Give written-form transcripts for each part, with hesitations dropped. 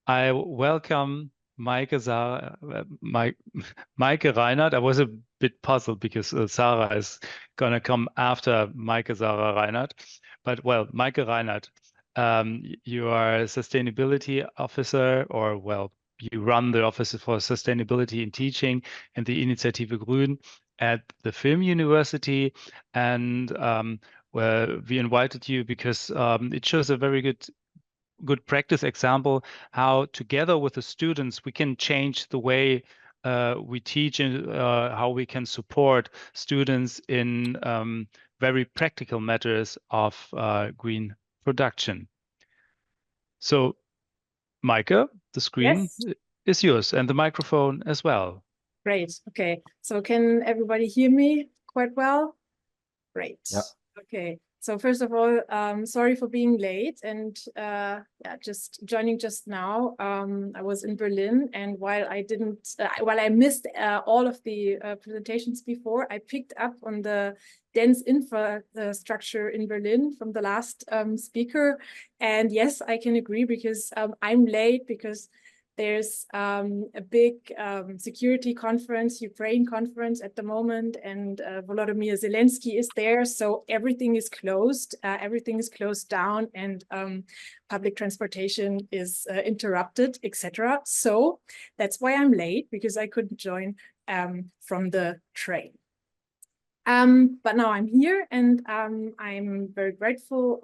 I welcome Maike, Maike Reinerth. I was a bit puzzled because Sarah is gonna come after Maike Sarah Reinerth. But well, Maike Reinerth, you are a sustainability officer, or well, you run the Office for Sustainability in Teaching and the Initiative Grün at the Filmuniversity. And well, we invited you because it shows a very good practice example how together with the students we can change the way we teach and how we can support students in very practical matters of green production. So, Maike, the screen Yes. is yours and the microphone as well. Great. Okay. So can everybody hear me quite well? Great. Yeah. Okay. So first of all, sorry for being late and yeah, just joining just now. I was in Berlin, and while I missed all of the presentations before, I picked up on the dense infrastructure in Berlin from the last speaker. And yes, I can agree because I'm late because there's a big security conference, Ukraine conference at the moment, and Volodymyr Zelensky is there. So everything is closed. Everything is closed down, and public transportation is interrupted, etc. So that's why I'm late, because I couldn't join from the train. But now I'm here, and I'm very grateful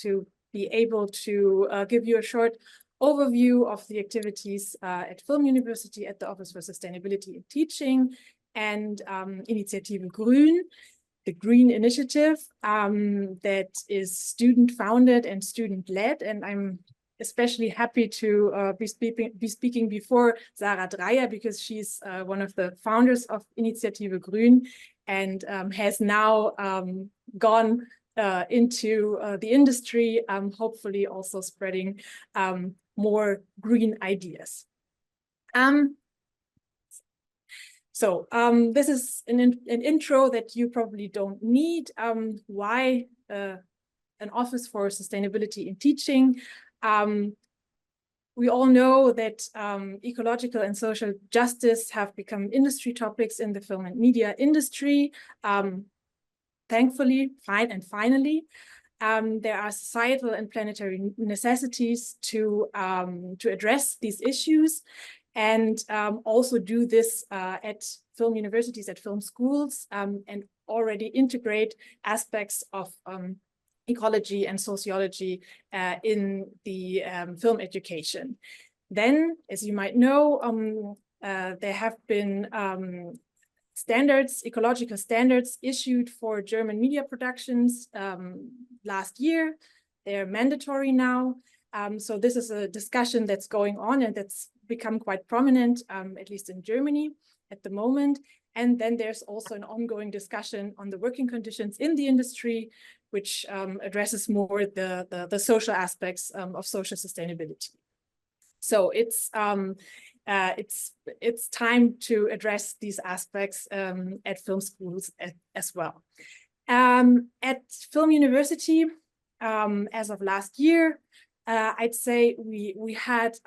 to be able to give you a short overview of the activities at Filmuniversity at the Office for Sustainability in Teaching and Initiative Grün, the Green Initiative that is student-founded and student-led. And I'm especially happy to be speaking before Sarah Dreyer, because she's one of the founders of Initiative Grün and has now gone into the industry, hopefully also spreading more green ideas. So this is an intro that you probably don't need. Why an Office for Sustainability in Teaching? We all know that ecological and social justice have become industry topics in the film and media industry. Thankfully, finally, there are societal and planetary necessities to address these issues, and also do this at film universities, at film schools, and already integrate aspects of ecology and sociology in the film education. Then, as you might know, there have been ecological standards issued for German media productions last year. They're mandatory now. So this is a discussion that's going on and that's become quite prominent, at least in Germany at the moment. And then there's also an ongoing discussion on the working conditions in the industry, which addresses more the social aspects of social sustainability. So it's time to address these aspects at film schools as well. At Filmuniversity, as of last year, I'd say we had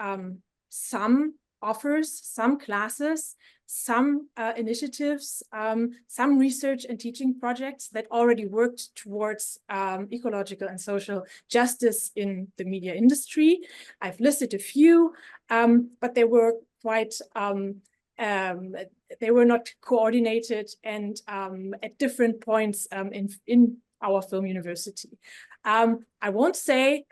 some offers, some classes, some initiatives, some research and teaching projects that already worked towards ecological and social justice in the media industry. I've listed a few, but they were quite, they were not coordinated and at different points in our Filmuniversity. I won't say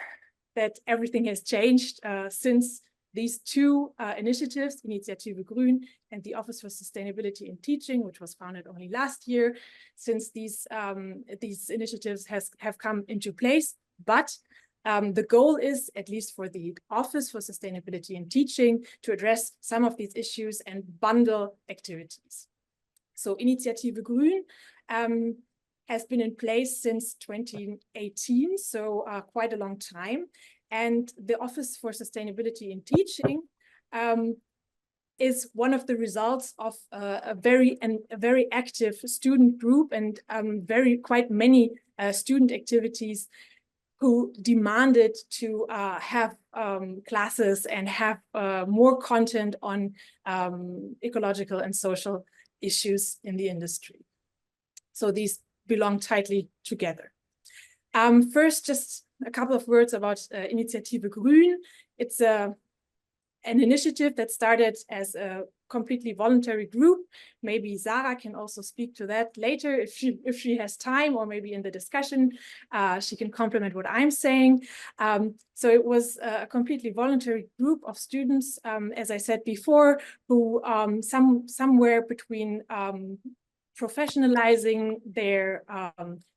that everything has changed since these two initiatives, Initiative Grün and the Office for Sustainability in Teaching, which was founded only last year, since these initiatives have come into place. But the goal is, at least for the Office for Sustainability in Teaching, to address some of these issues and bundle activities. So Initiative Grün has been in place since 2018, so quite a long time. And the Office for Sustainability in Teaching is one of the results of a very active student group and quite many student activities who demanded to have classes and have more content on ecological and social issues in the industry. So these belong tightly together. First, just a couple of words about Initiative Grün. It's an initiative that started as a completely voluntary group. Maybe Sarah can also speak to that later if she has time, or maybe in the discussion she can complement what I'm saying. So it was a completely voluntary group of students, as I said before, who somewhere between professionalizing their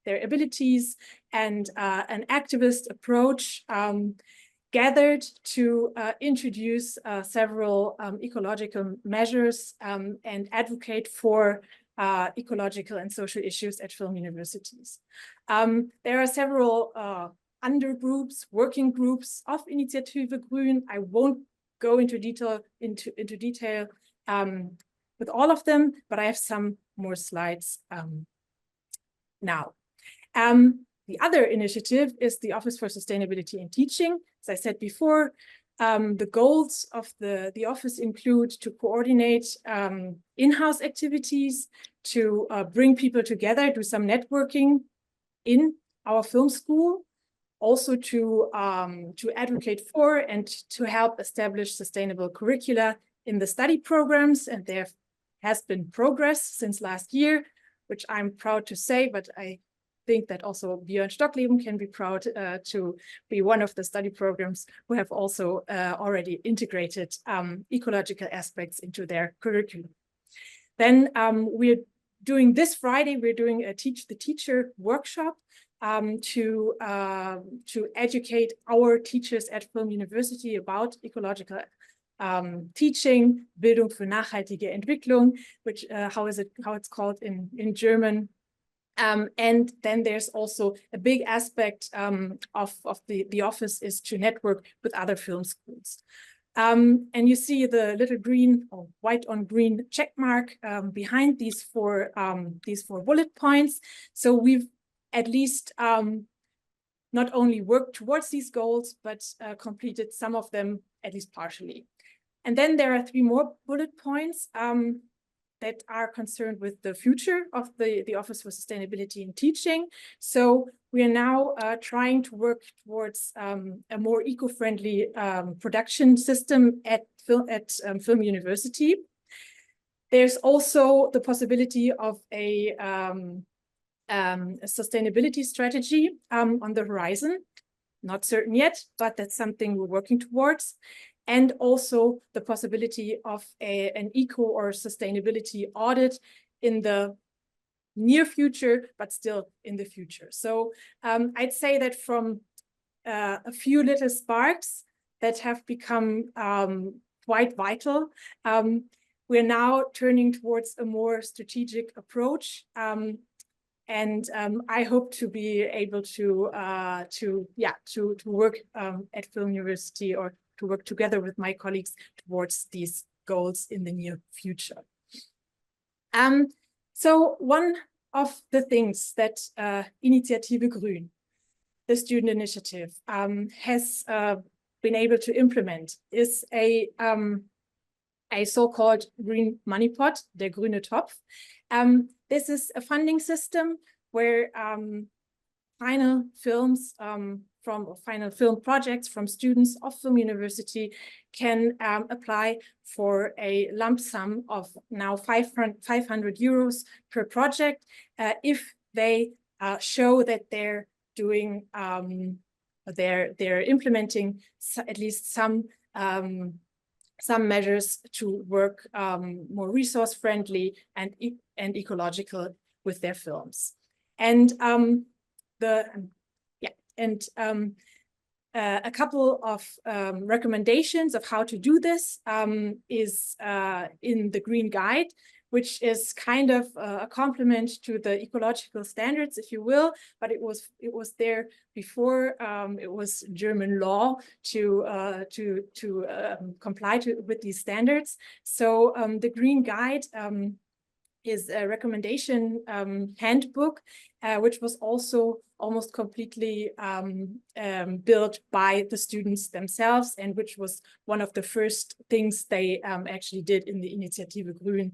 abilities and an activist approach, gathered to introduce several ecological measures and advocate for ecological and social issues at film universities. There are several undergroups, working groups of Initiative Grün. I won't go into detail with all of them, but I have some more slides now. The other initiative is the Office for Sustainability in Teaching. As I said before, the goals of the office include to coordinate in-house activities, to bring people together, do some networking in our film school, also to advocate for and to help establish sustainable curricula in the study programs. And there has been progress since last year, which I'm proud to say, but I think that also Björn Stockleben can be proud to be one of the study programs who have also already integrated ecological aspects into their curriculum. Then we're doing this Friday, we're doing a Teach the Teacher workshop to educate our teachers at Film University about ecological teaching, Bildung für nachhaltige Entwicklung, which how it's called in German. And then there's also a big aspect of the office is to network with other film schools. And you see the little green or white on green check mark behind these four bullet points. So we've at least not only worked towards these goals, but completed some of them at least partially. And then there are 3 more bullet points that are concerned with the future of the Office for Sustainability in Teaching. So we are now trying to work towards a more eco-friendly production system at Film University. There's also the possibility of a sustainability strategy on the horizon. Not certain yet, but that's something we're working towards. And also the possibility of an eco or sustainability audit in the near future, but still in the future. So I'd say that from a few little sparks that have become quite vital, we're now turning towards a more strategic approach. And I hope to be able to work at Film University, or to work together with my colleagues towards these goals in the near future. So one of the things that Initiative Grün, the student initiative, has been able to implement is a so-called green money pot, der grüne Topf. This is a funding system where final films from final film projects from students of Film University can apply for a lump sum of now 500 euros per project if they show that they're doing they're implementing at least some measures to work more resource friendly and ecological with their films. And a couple of recommendations of how to do this is in the Green Guide, which is kind of a complement to the ecological standards, if you will, but it was there before. It was German law to comply with these standards. So the Green Guide his recommendation handbook, which was also almost completely built by the students themselves, and which was one of the first things they actually did in the Initiative Grün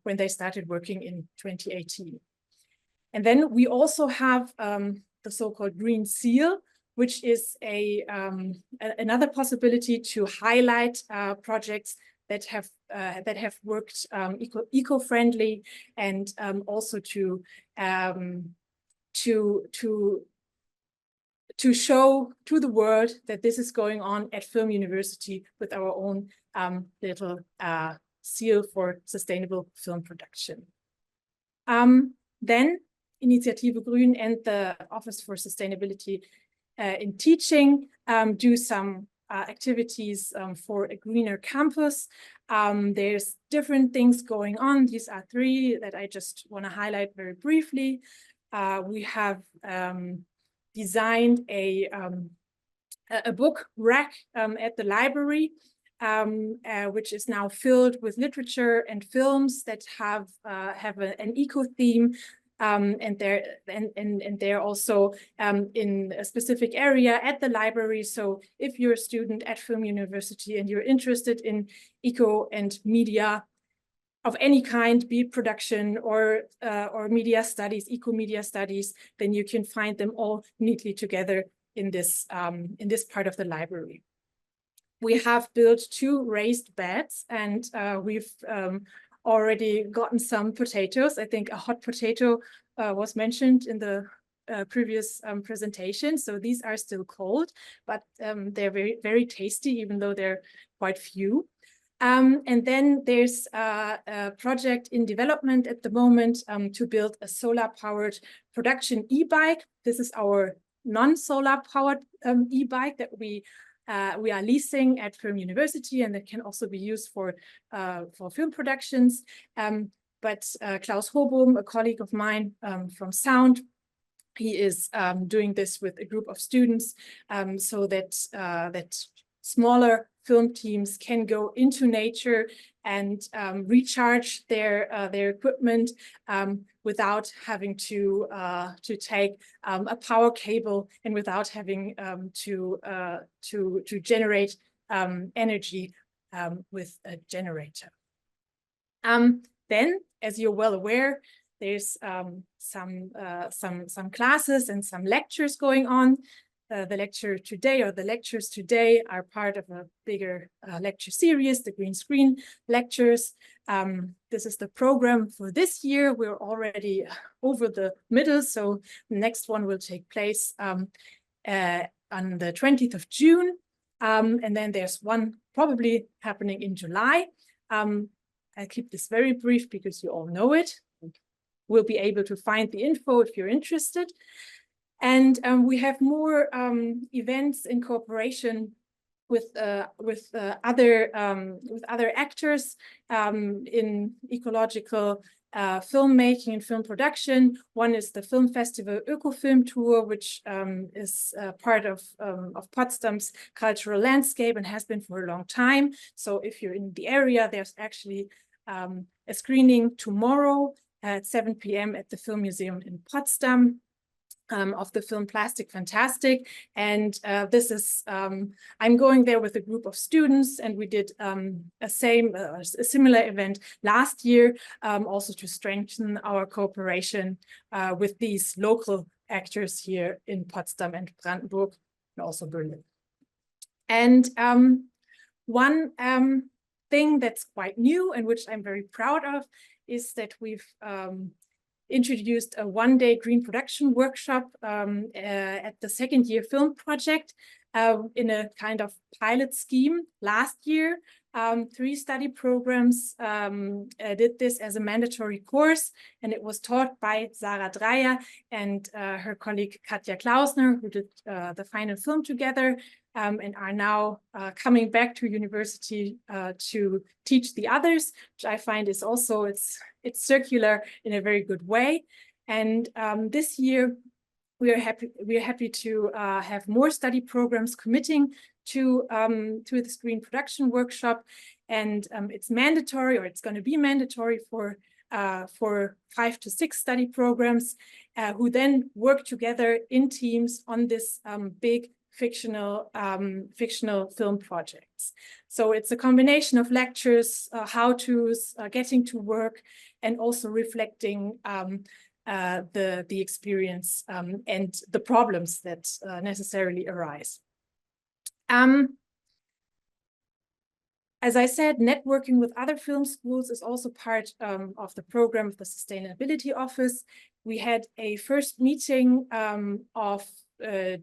when they started working in 2018. And then we also have the so-called Green Seal, which is another possibility to highlight projects that have worked eco-friendly, and also to show to the world that this is going on at Filmuniversity with our own little seal for sustainable film production. Then Initiative Grün and the Office for Sustainability in Teaching do some activities for a greener campus. There's different things going on. These are three that I just want to highlight very briefly. We have designed a book rack at the library, which is now filled with literature and films that have an eco theme. And they're also in a specific area at the library. So if you're a student at Filmuniversity and you're interested in eco and media of any kind, be it production or media studies, eco media studies, then you can find them all neatly together in this part of the library. We have built 2 raised beds, and we've already gotten some potatoes. I think a hot potato was mentioned in the previous presentation. So these are still cold, but they're very, very tasty, even though they're quite few. And then there's a project in development at the moment to build a solar-powered production e-bike. This is our non-solar powered e-bike that we are leasing at Filmuniversity, and that can also be used for film productions. But Klaus Hobum, a colleague of mine from Sound, he is doing this with a group of students so that smaller film teams can go into nature and recharge their equipment without having to take a power cable, and without having to generate energy with a generator. Then, as you're well aware, there's some classes and some lectures going on. The lecture today, or the lectures today, are part of a bigger lecture series, the Green Screen lectures. This is the program for this year. We're already over the middle, so the next one will take place on the 20th of June. And then there's one probably happening in July. I'll keep this very brief because you all know it. We'll be able to find the info if you're interested. And we have more events in cooperation with other actors in ecological filmmaking and film production. One is the film festival Ökofilm Tour, which is part of Potsdam's cultural landscape and has been for a long time. So if you're in the area, there's actually a screening tomorrow at 7 p.m. at the Film Museum in Potsdam. Of the film Plastic Fantastic, and this is I'm going there with a group of students, and we did a similar event last year, also to strengthen our cooperation with these local actors here in Potsdam and Brandenburg, and also Berlin. And one thing that's quite new and which I'm very proud of is that we've introduced a one-day green production workshop at the second-year film project in a kind of pilot scheme. Last year, 3 study programs did this as a mandatory course, and it was taught by Sarah Dreyer and her colleague Katja Klausner, who did the final film together, and are now coming back to university to teach the others, which I find is also, it's circular in a very good way. And this year, we are happy to have more study programs committing to the screen production workshop, and it's mandatory, or it's going to be mandatory for for 5 to 6 study programs who then work together in teams on this big fictional film projects. So it's a combination of lectures, how-tos, getting to work, and also reflecting the experience and the problems that necessarily arise. As I said, networking with other film schools is also part of the program of the Sustainability Office. We had a first meeting of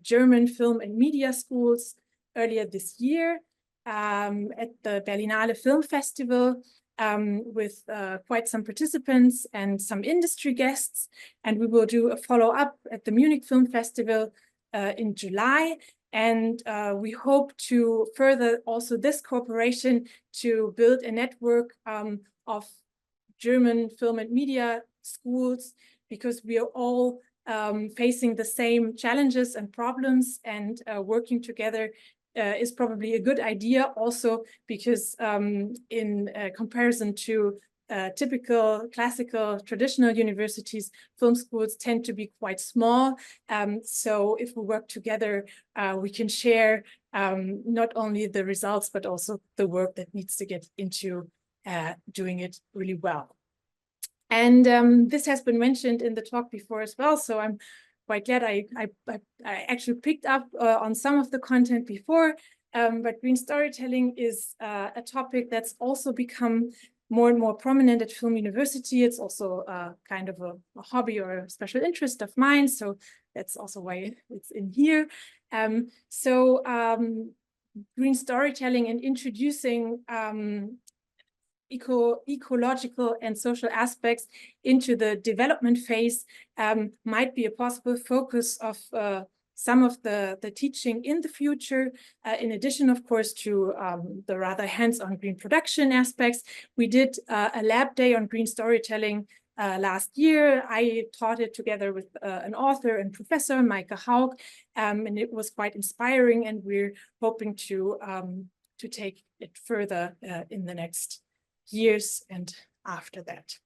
German film and media schools earlier this year at the Berlinale Film Festival with quite some participants and some industry guests. And we will do a follow-up at the Munich Film Festival in July. And we hope to further also this cooperation to build a network of German film and media schools, because we are all facing the same challenges and problems, and working together is probably a good idea also because in comparison to typical classical traditional universities, film schools tend to be quite small. So if we work together, we can share not only the results, but also the work that needs to get into doing it really well. And this has been mentioned in the talk before as well. So I'm quite glad I actually picked up on some of the content before. But green storytelling is a topic that's also become more and more prominent at Filmuniversity. It's also kind of a hobby or a special interest of mine. So that's also why it's in here. Green storytelling and introducing ecological and social aspects into the development phase might be a possible focus of some of the teaching in the future, in addition, of course, to the rather hands-on green production aspects. We did a lab day on green storytelling last year. I taught it together with an author and professor, Maike, and it was quite inspiring, and we're hoping to take it further in the next years and after that.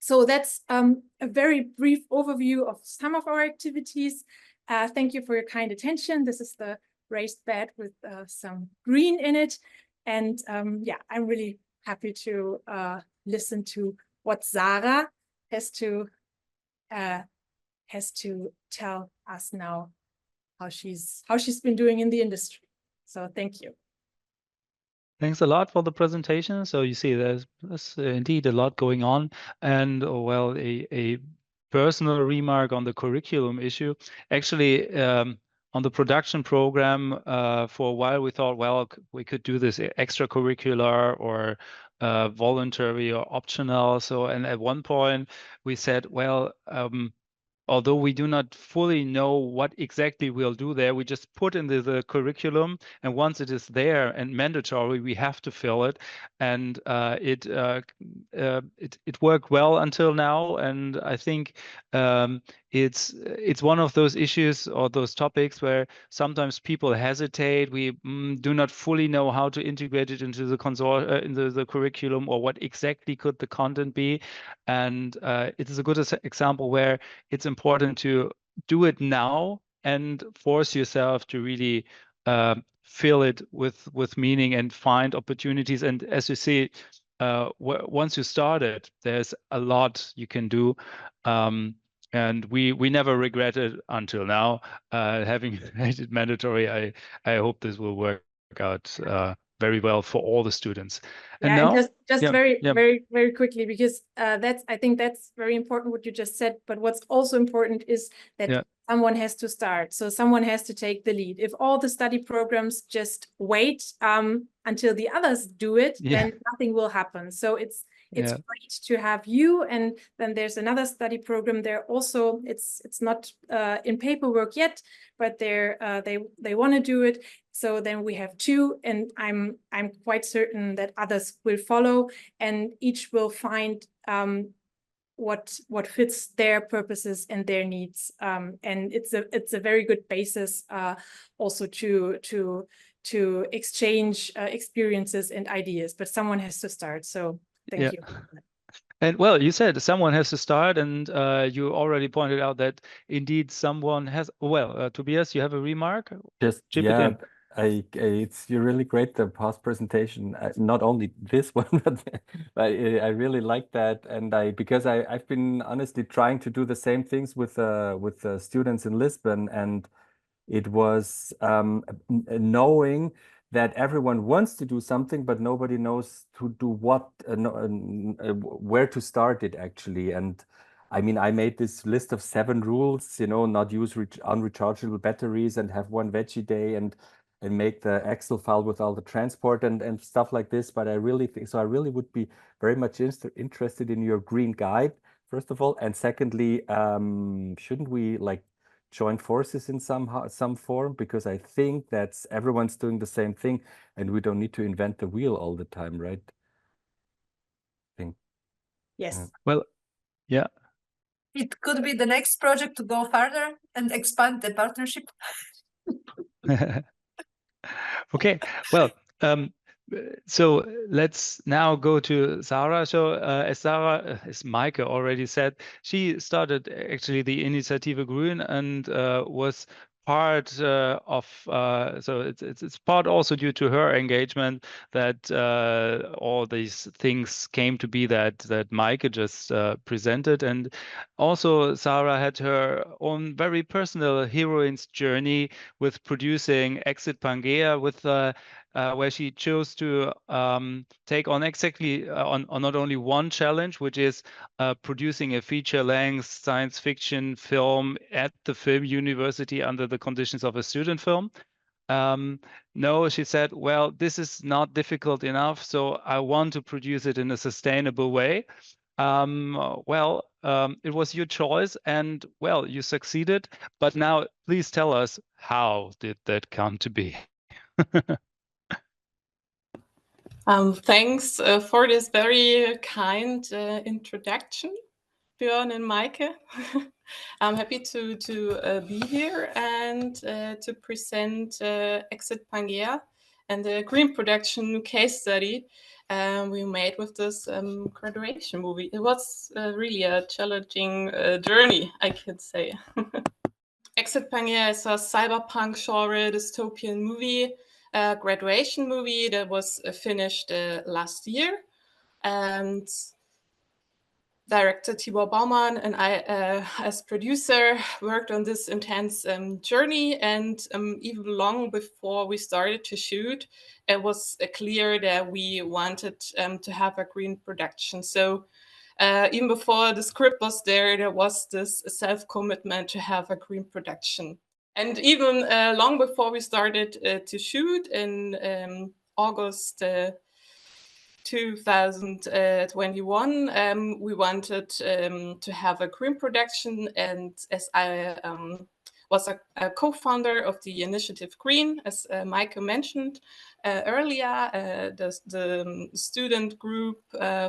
So that's a very brief overview of some of our activities. Thank you for your kind attention. This is the raised bed with some green in it. And yeah, I'm really happy to listen to what Sarah has to tell us now, how she's been doing in the industry. So thank you. Thanks a lot for the presentation. So you see there's indeed a lot going on. And well, a personal remark on the curriculum issue. Actually, on the production program, for a while we thought, well, we could do this extracurricular or voluntary or optional. So, and at one point we said, well, although we do not fully know what exactly we'll do there, we just put in the curriculum, and once it is there and mandatory, we have to fill it. And it worked well until now, and I think it's one of those issues or those topics where sometimes people hesitate. We do not fully know how to integrate it into the into the curriculum, or what exactly could the content be. And it is a good example where it's important to do it now and force yourself to really fill it with meaning and find opportunities. And as you see, once you start it, there's a lot you can do. And we never regret it until now, having made it mandatory. I hope this will work out very well for all the students. And now, just very quickly, because I think that's very important what you just said. But what's also important is that someone has to start. So someone has to take the lead. If all the study programs just wait until the others do it, then nothing will happen. So it's great to have you. And then there's another study program there also. It's not in paperwork yet, but they want to do it. So then we have two, and I'm quite certain that others will follow, and each will find what fits their purposes and their needs. And it's a very good basis also to exchange experiences and ideas. But someone has to start. So thank you. And well, you said someone has to start, and you already pointed out that indeed someone has. Well, Tobias, you have a remark? Just Chip it in. it's you're really great, the past presentation. Not only this one, but I really like that, and because I've been honestly trying to do the same things with students in Lisbon, and it was knowing that everyone wants to do something, but nobody knows to do what, where to start it actually. And I mean, I made this list of 7 rules, you know, not use unrechargeable batteries and have one veggie day and make the Excel file with all the transport and stuff like this. But I really think so. I really would be very much interested in your green guide, first of all, and secondly, shouldn't we like join forces in some form? Because I think that's everyone's doing the same thing, and we don't need to invent the wheel all the time, right? I think. Yes. Well, yeah. It could be the next project to go further and expand the partnership. Okay, well, so let's now go to Sarah. So as Maike already said, she started actually the Initiative Grün and was part of so it's part also due to her engagement that all these things came to be that Maike just presented. And also Sarah had her own very personal heroine's journey with producing Exit Pangea, with where she chose to take on exactly on not only one challenge, which is producing a feature-length science fiction film at the Filmuniversity under the conditions of a student film. No, she said, well, this is not difficult enough, so I want to produce it in a sustainable way. It was your choice, and well, you succeeded. But now, please tell us, how did that come to be? Thanks for this very kind introduction, Björn and Maike. I'm happy to be here and to present Exit Pangea and the green production case study we made with this graduation movie. It was really a challenging journey, I could say. Exit Pangea is a cyberpunk genre dystopian movie, graduation movie that was finished last year. And director Tibor Baumann and I, as producer, worked on this intense journey. And even long before we started to shoot, it was clear that we wanted to have a green production. So even before the script was there was this self-commitment to have a green production. And even long before we started to shoot in August 2021, we wanted to have a green production. And as I was a co-founder of the Initiative Green, as Maike mentioned earlier, the student group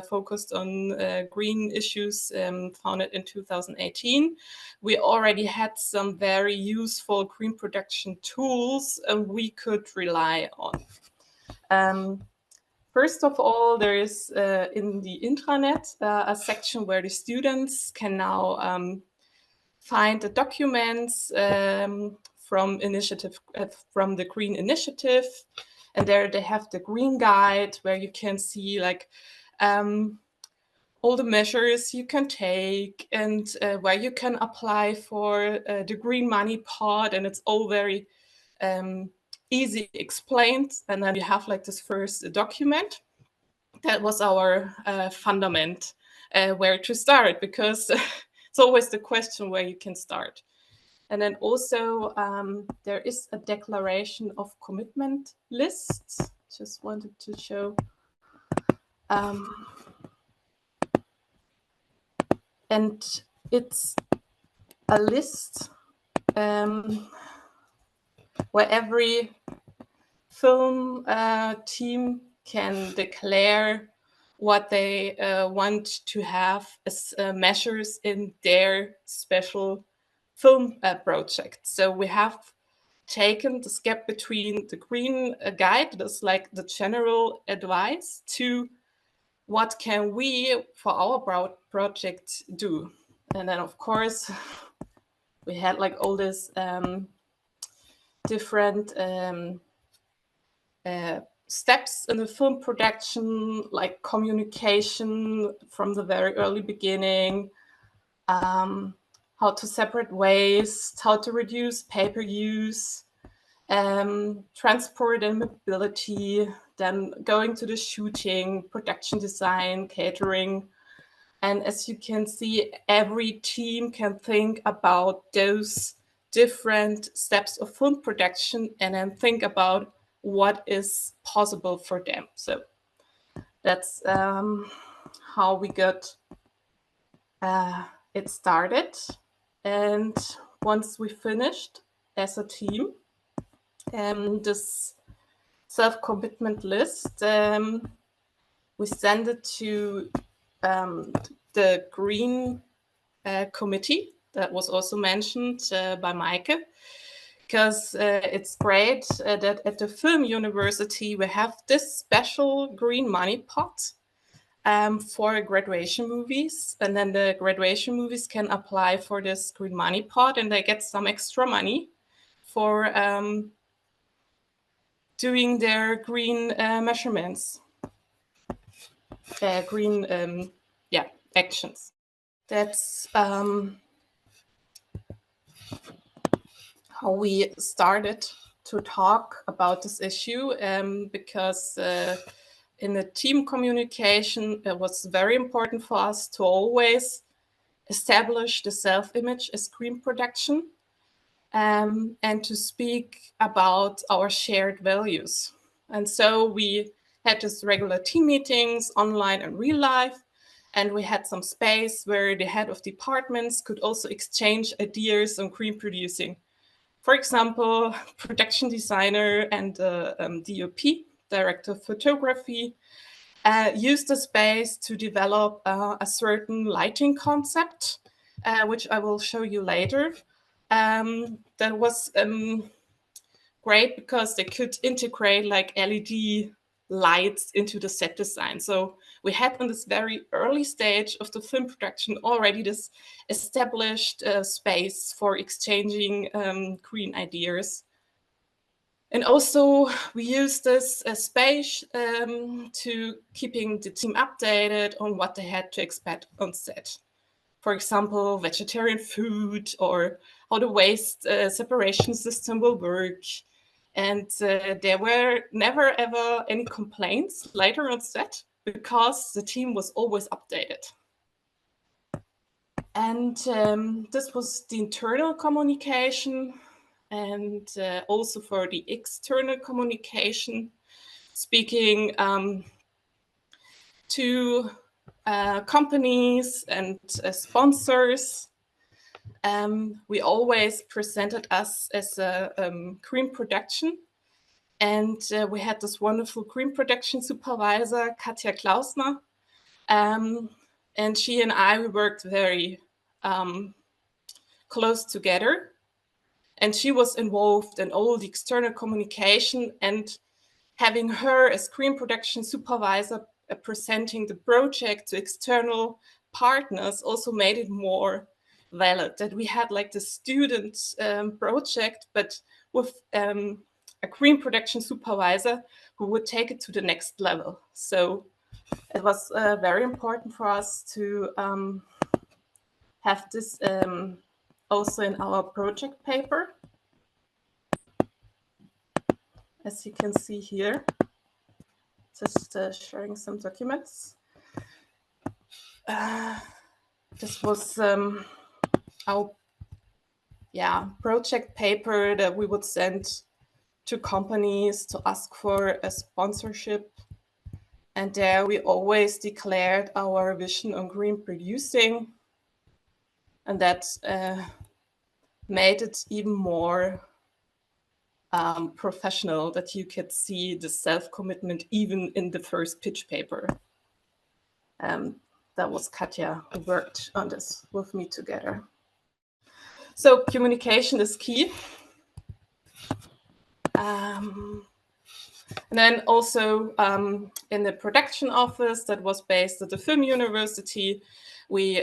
focused on green issues, founded in 2018. We already had some very useful green production tools we could rely on. First of all, there is in the intranet a section where the students can now find the documents from the Green Initiative, and there they have the Green Guide where you can see like all the measures you can take and where you can apply for the green money part, and it's all very easy explained. And then you have like this first document. That was our fundament, where to start, because it's always the question where you can start. And then also there is a declaration of commitment lists. Just wanted to show. And it's a list where every film team can declare what they want to have as measures in their special film project. So we have taken the gap between the green guide, that's like the general advice, to what can we for our project do? And then of course we had like all this different steps in the film production, like communication from the very early beginning, how to separate waste, how to reduce paper use, transport and mobility, then going to the shooting, production design, catering. And as you can see, every team can think about those different steps of film production and then think about what is possible for them. So that's how we got it started. And once we finished as a team, this self-commitment list, we sent it to the Green Committee that was also mentioned by Maike, because it's great that at the Filmuniversity we have this special green money pot for graduation movies, and then the graduation movies can apply for this green money pot and they get some extra money for doing their green measurements, green actions. That's how we started to talk about this issue, because in the team communication, it was very important for us to always establish the self-image as screen production, and to speak about our shared values. And so we had just regular team meetings, online and real life, and we had some space where the head of departments could also exchange ideas on screen producing. For example, production designer and DOP, director of photography, used the space to develop a certain lighting concept, which I will show you later. That was great because they could integrate like LED lights into the set design. So we had in this very early stage of the film production already this established space for exchanging green ideas. And also we used this space to keeping the team updated on what they had to expect on set. For example, vegetarian food or how the waste separation system will work. And there were never ever any complaints later on set because the team was always updated. And this was the internal communication, and also for the external communication, speaking to companies and sponsors. We always presented us as a green production, and we had this wonderful green production supervisor, Katja Klausner, and she and I, we worked very close together, and she was involved in all the external communication, and having her as green production supervisor presenting the project to external partners also made it more valid, that we had like the student project, but with a green production supervisor who would take it to the next level. So it was very important for us to have this also in our project paper. As you can see here, just sharing some documents. This was our project paper that we would send to companies to ask for a sponsorship. And there we always declared our vision on green producing. And that made it even more professional, that you could see the self-commitment even in the first pitch paper. That was Katja who worked on this with me together. So communication is key. And then also in the production office that was based at the Filmuniversity, we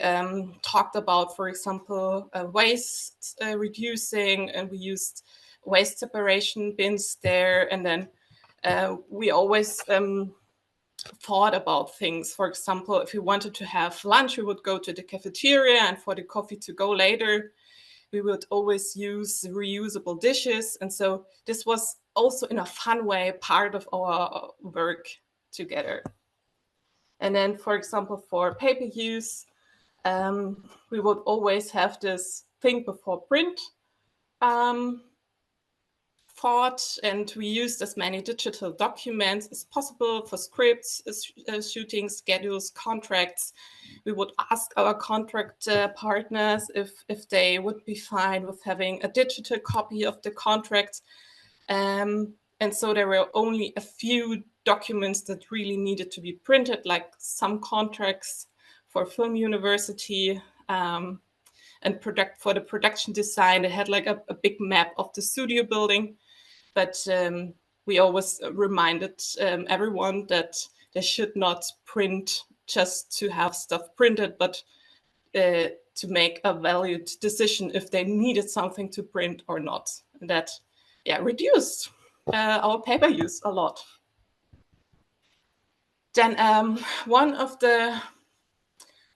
talked about, for example, waste reducing, and we used waste separation bins there. And then we always thought about things. For example, if we wanted to have lunch, we would go to the cafeteria, and for the coffee to go later, we would always use reusable dishes. And so this was also in a fun way part of our work together. And then, for example, for paper use, we would always have this think before print thought, and we used as many digital documents as possible for scripts, shooting schedules, contracts. We would ask our contract partners if they would be fine with having a digital copy of the contract. And so there were only a few documents that really needed to be printed, like some contracts for Filmuniversity, and for the production design. They had like a big map of the studio building. But we always reminded everyone that they should not print just to have stuff printed, but to make a valued decision if they needed something to print or not. And that, reduced our paper use a lot. Then one of the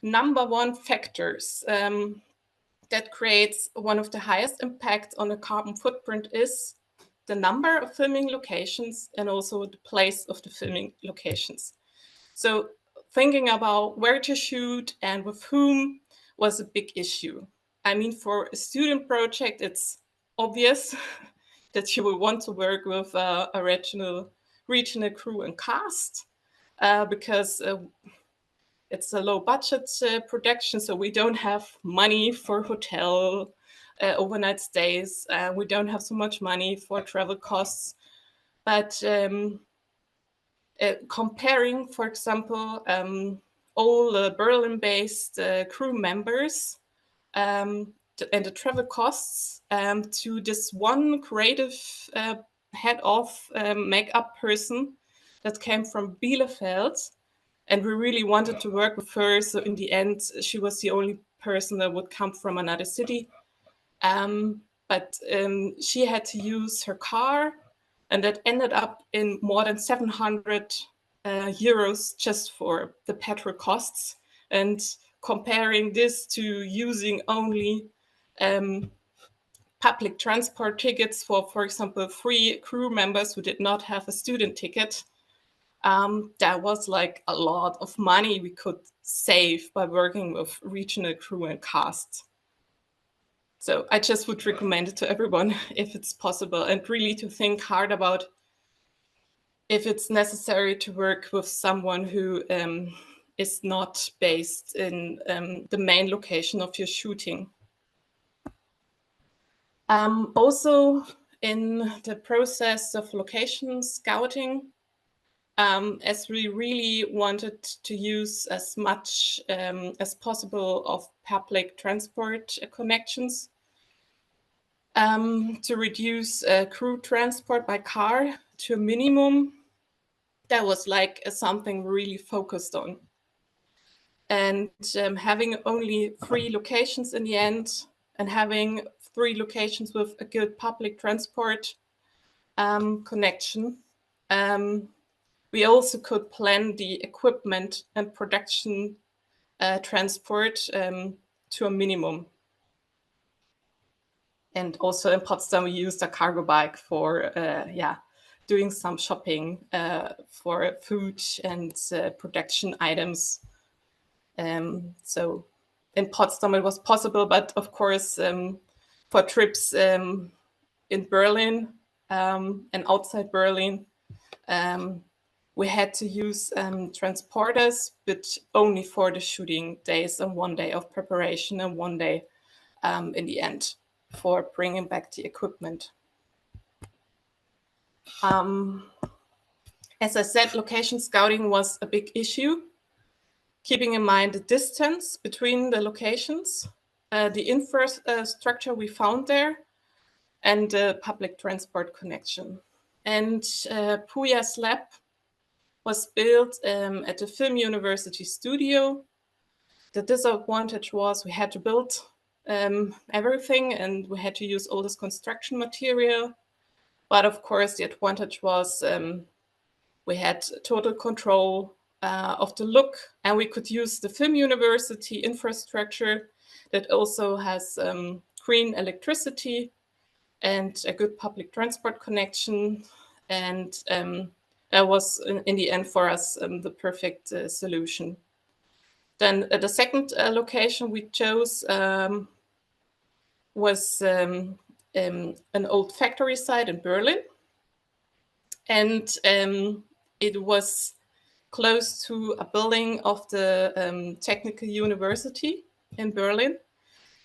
#1 factors that creates one of the highest impact on the carbon footprint is the number of filming locations and also the place of the filming locations. So thinking about where to shoot and with whom was a big issue. I mean, for a student project, it's obvious that you will want to work with a regional crew and cast because it's a low budget production, so we don't have money for hotel, overnight stays. We don't have so much money for travel costs. But comparing, for example, all Berlin-based crew members and the travel costs to this one creative head of makeup person that came from Bielefeld. And we really wanted to work with her. So in the end, she was the only person that would come from another city. But she had to use her car, and that ended up in more than 700 euros just for the petrol costs. And comparing this to using only public transport tickets for example, 3 crew members who did not have a student ticket, that was like a lot of money we could save by working with regional crew and cast. So I just would recommend it to everyone if it's possible, and really to think hard about if it's necessary to work with someone who is not based in the main location of your shooting. Also in the process of location scouting, as we really wanted to use as much as possible of public transport connections, to reduce crew transport by car to a minimum, that was like something we really focused on. And having only 3 locations in the end, and having 3 locations with a good public transport connection, we also could plan the equipment and production transport to a minimum. And also in Potsdam, we used a cargo bike for doing some shopping for food and production items. So in Potsdam it was possible, but of course for trips in Berlin and outside Berlin, we had to use transporters, but only for the shooting days, and 1 day of preparation and 1 day in the end for bringing back the equipment. As I said, location scouting was a big issue, keeping in mind the distance between the locations, the infrastructure we found there, and the public transport connection. And Puya's lab was built at the Filmuniversity studio. The disadvantage was we had to build everything, and we had to use all this construction material. But of course, the advantage was we had total control of the look, and we could use the Filmuniversity infrastructure that also has green electricity and a good public transport connection. And that was, in the end, for us, the perfect solution. Then the second location we chose was an old factory site in Berlin. And it was close to a building of the Technical University in Berlin.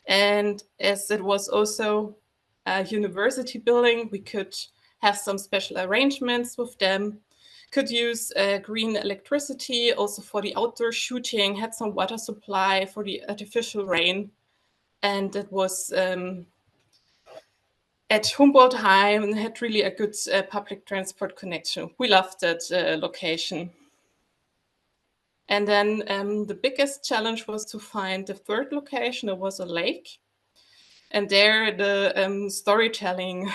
And as it was also a university building, we could have some special arrangements with them, could use green electricity also for the outdoor shooting, had some water supply for the artificial rain. And it was at Humboldt-Heim and had really a good public transport connection. We loved that location. And then the biggest challenge was to find the third location. It was a lake. And there the storytelling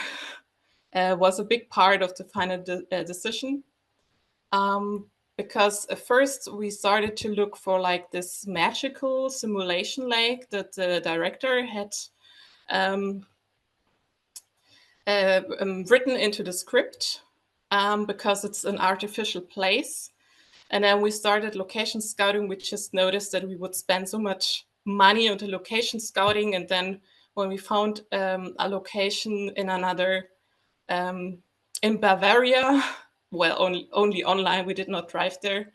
was a big part of the final decision. Because at first we started to look for like this magical simulation lake that the director had written into the script because it's an artificial place. And then we started location scouting. We just noticed that we would spend so much money on the location scouting. And then when we found a location in another, in Bavaria, well, only online, we did not drive there.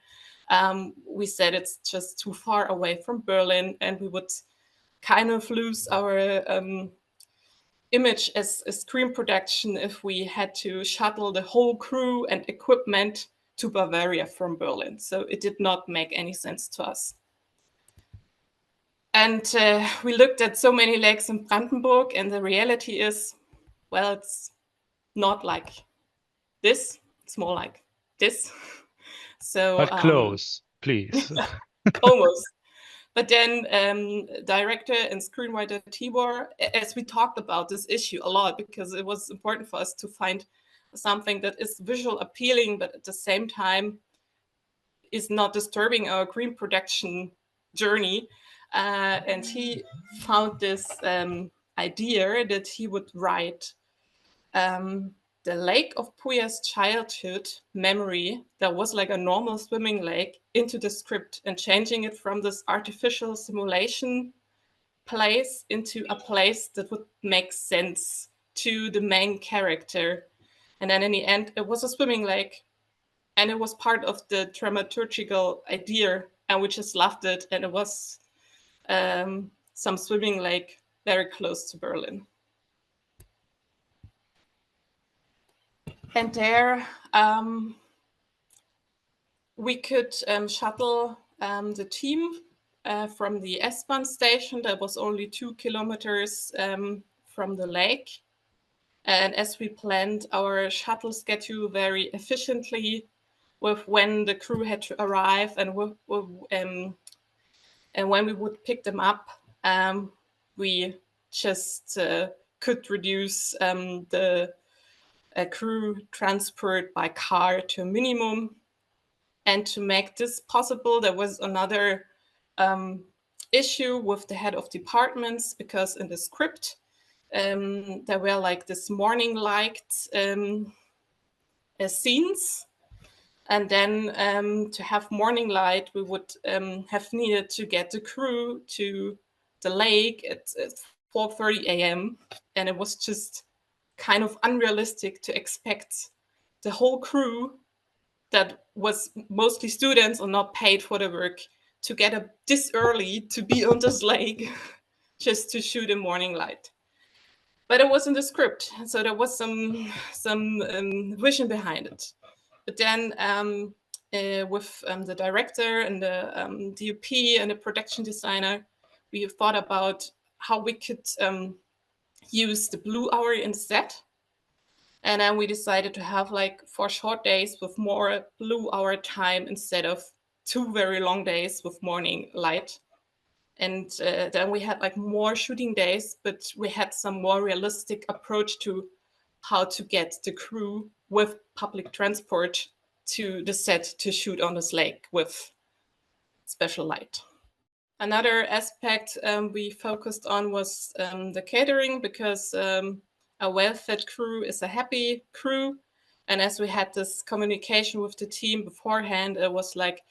We said it's just too far away from Berlin, and we would kind of lose our image as a screen production if we had to shuttle the whole crew and equipment to Bavaria from Berlin. So it did not make any sense to us. And we looked at so many lakes in Brandenburg, and the reality is, well, it's not like this, it's more like this. So, but close, please. Almost. But then director and screenwriter Tibor, as we talked about this issue a lot, because it was important for us to find something that is visual appealing, but at the same time is not disturbing our green production journey. And he found this idea that he would write the lake of Puya's childhood memory that was like a normal swimming lake into the script, and changing it from this artificial simulation place into a place that would make sense to the main character. And then in the end, it was a swimming lake, and it was part of the dramaturgical idea, and we just loved it. And it was some swimming lake very close to Berlin. And there we could shuttle the team from the S-Bahn station that was only 2 kilometers from the lake. And as we planned our shuttle schedule very efficiently with when the crew had to arrive and when we would pick them up, we just could reduce the crew transport by car to a minimum. And to make this possible, there was another issue with the head of departments, because in the script there were like this morning light scenes. And then to have morning light, we would have needed to get the crew to the lake at 4:30 a.m. And it was just kind of unrealistic to expect the whole crew that was mostly students or not paid for the work to get up this early to be on this lake just to shoot in morning light. But it was in the script, so there was some vision behind it. But then with the director and the DOP and the production designer, we thought about how we could use the blue hour instead. And then we decided to have like 4 short days with more blue hour time instead of 2 very long days with morning light. And then we had like more shooting days, but we had some more realistic approach to how to get the crew with public transport to the set to shoot on this lake with special light. Another aspect we focused on was the catering, because a well-fed crew is a happy crew. And as we had this communication with the team beforehand, it was like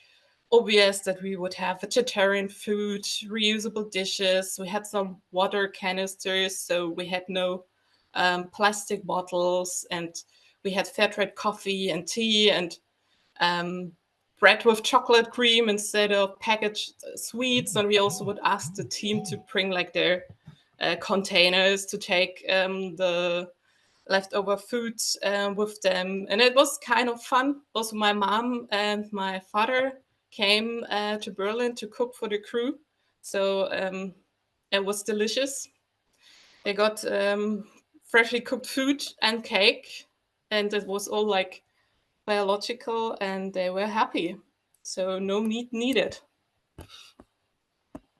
obvious that we would have vegetarian food, reusable dishes. We had some water canisters, so we had no plastic bottles, and we had fair trade coffee and tea, and bread with chocolate cream instead of packaged sweets. And we also would ask the team to bring like their containers to take the leftover food with them. And it was kind of fun. Also, my mom and my father came to Berlin to cook for the crew. So it was delicious. They got freshly cooked food and cake, and it was all like biological, and they were happy. So no meat needed.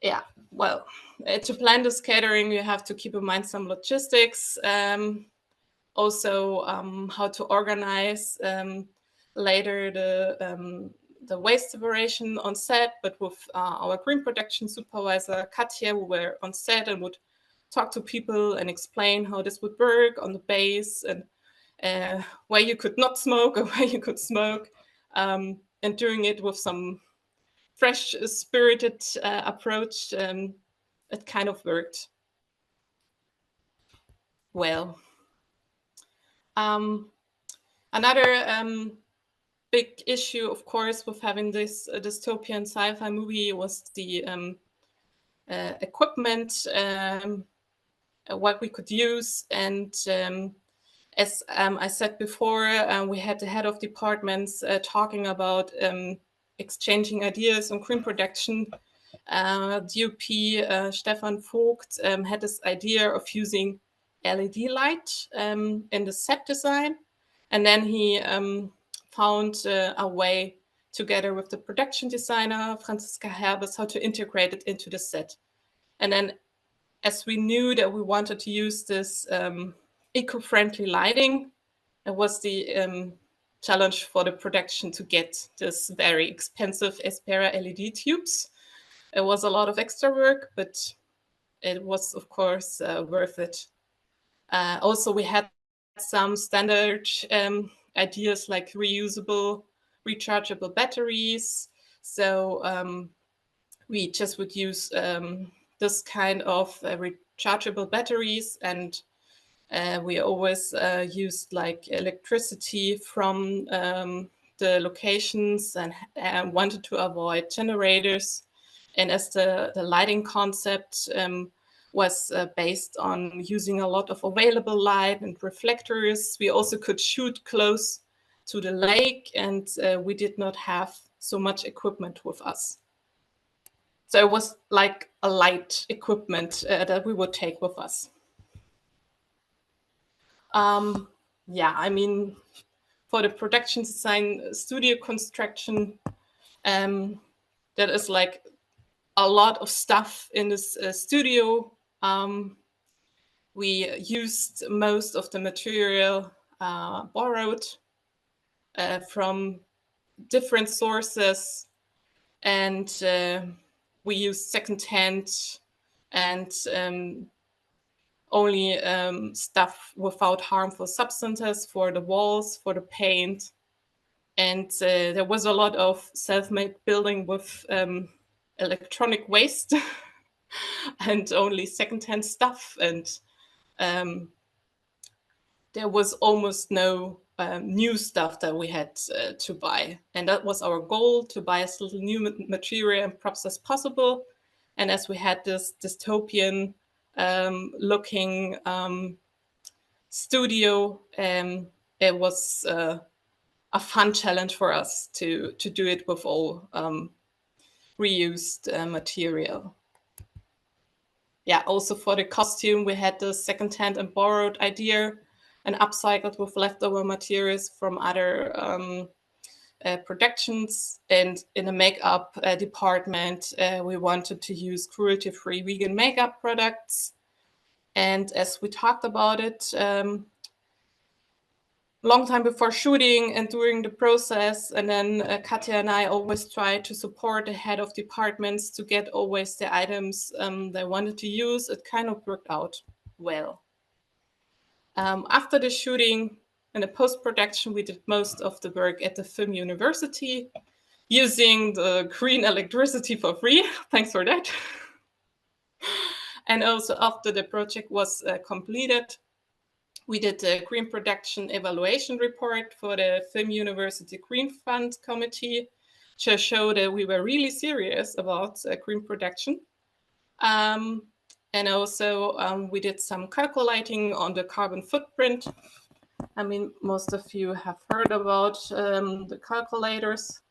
Yeah, well, to plan this catering, you have to keep in mind some logistics. Also, how to organize later the waste separation on set, but with our green production supervisor, Katja, we were on set and would talk to people and explain how this would work on the base, and where you could not smoke or where you could smoke, and doing it with some fresh, spirited approach. It kind of worked well. Another big issue, of course, with having this dystopian sci-fi movie was the equipment, what we could use. And as I said before, we had the head of departments talking about exchanging ideas on green production. DOP Stefan Vogt had this idea of using LED light in the set design. And then he found a way, together with the production designer, Franziska Herbes, how to integrate it into the set. And then as we knew that we wanted to use this eco-friendly lighting, it was the challenge for the production to get this very expensive Espera LED tubes. It was a lot of extra work, but it was, of course, worth it. Also, we had some standard ideas like reusable, rechargeable batteries. So we just would use this kind of rechargeable batteries, and we always used like electricity from the locations, and wanted to avoid generators. And as the lighting concept was based on using a lot of available light and reflectors, we also could shoot close to the lake, and we did not have so much equipment with us. So it was like a light equipment that we would take with us. Yeah, I mean, for the production design studio construction, that is like a lot of stuff in this studio. We used most of the material borrowed from different sources, and we used secondhand and only stuff without harmful substances for the walls, for the paint. And there was a lot of self-made building with electronic waste and only secondhand stuff. And there was almost no new stuff that we had to buy. And that was our goal, to buy as little new material and props as possible. And as we had this dystopian looking studio, it was a fun challenge for us to do it with all reused material. Yeah, also for the costume, we had the secondhand and borrowed idea. and upcycled with leftover materials from other productions. And in the makeup department, we wanted to use cruelty-free vegan makeup products. And as we talked about it, long time before shooting and during the process, and then Katja and I always try to support the head of departments to get always the items they wanted to use. It kind of worked out well. After the shooting and the post-production, we did most of the work at the Filmuniversity using the green electricity for free. Thanks for that. And also after the project was completed, we did a green production evaluation report for the Filmuniversity Green Fund Committee to show that we were really serious about green production. And also we did some calculating on the carbon footprint. I mean, most of you have heard about the calculators.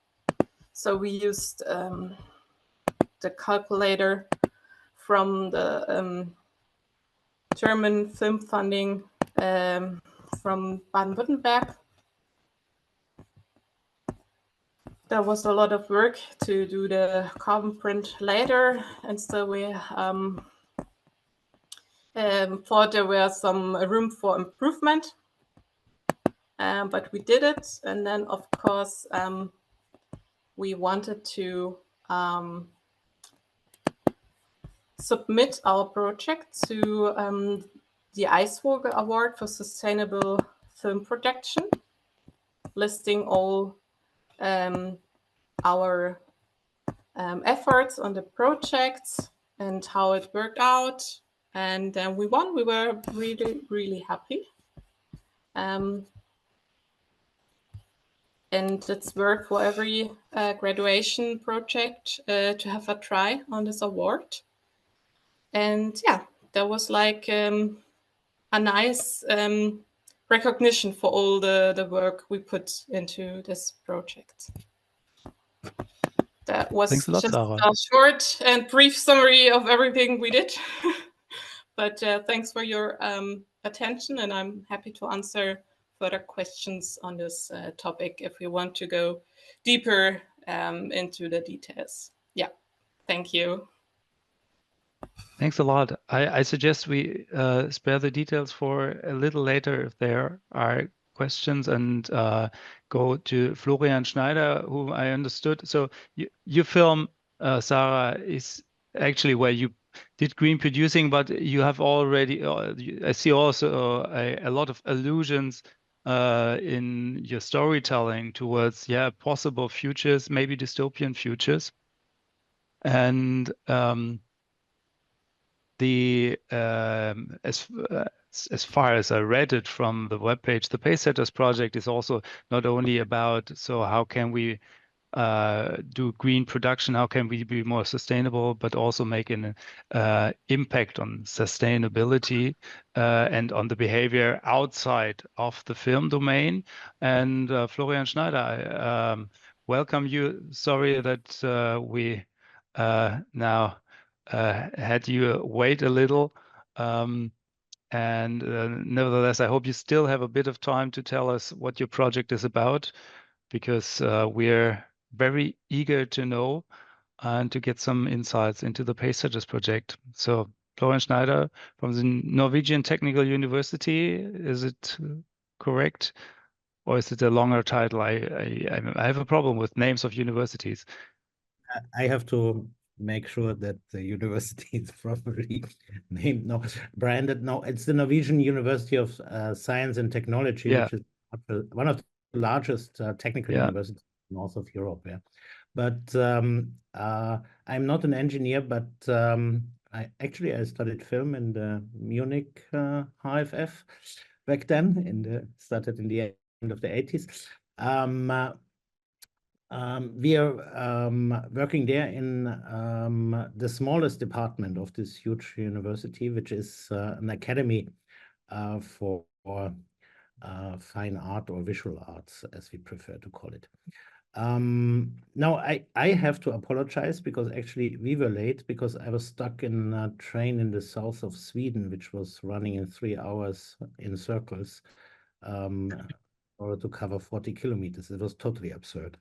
So we used the calculator from the German film funding from Baden-Württemberg. There was a lot of work to do the carbon print later, and so we thought there was some room for improvement, but we did it. And then, of course, we wanted to submit our project to the Eisvogel Award for Sustainable Film Production, listing all our efforts on the project and how it worked out. And we won. We were really, really happy. And it's worth for every graduation project to have a try on this award. And yeah, that was like a nice recognition for all the work we put into this project. That was Thanks a lot, just Sarah. a short and brief summary of everything we did. But thanks for your attention, and I'm happy to answer further questions on this topic if you want to go deeper into the details. Yeah, thank you. Thanks a lot. I suggest we spare the details for a little later if there are questions, and go to Florian Schneider, whom I understood. So your film, Sarah, is actually where you did green producing, but you have already, I see also a lot of allusions in your storytelling towards, possible futures, maybe dystopian futures. And as far as I read it from the webpage, the Pacesetters project is also not only about, so how can we do green production, how can we be more sustainable, but also make an impact on sustainability and on the behavior outside of the film domain. And Florian Schneider, I welcome you. Sorry that we now had you wait a little. And nevertheless, I hope you still have a bit of time to tell us what your project is about, because we're very eager to know and to get some insights into the Pacesetters project. So Florian Schneider from the Norwegian Technical University, is it correct? Or is it a longer title? I have a problem with names of universities. I have to make sure that the university is properly named. No, branded. No, it's the Norwegian University of Science and Technology, which is one of the largest technical universities in north of Europe. Yeah, but I'm not an engineer, but I studied film in the Munich HFF back then, started in the end of the 80s. We are working there in the smallest department of this huge university, which is an academy for fine art or visual arts, as we prefer to call it. Now I have to apologize because actually we were late because I was stuck in a train in the south of Sweden, which was running in 3 hours in circles in order to cover 40 kilometers. It was totally absurd.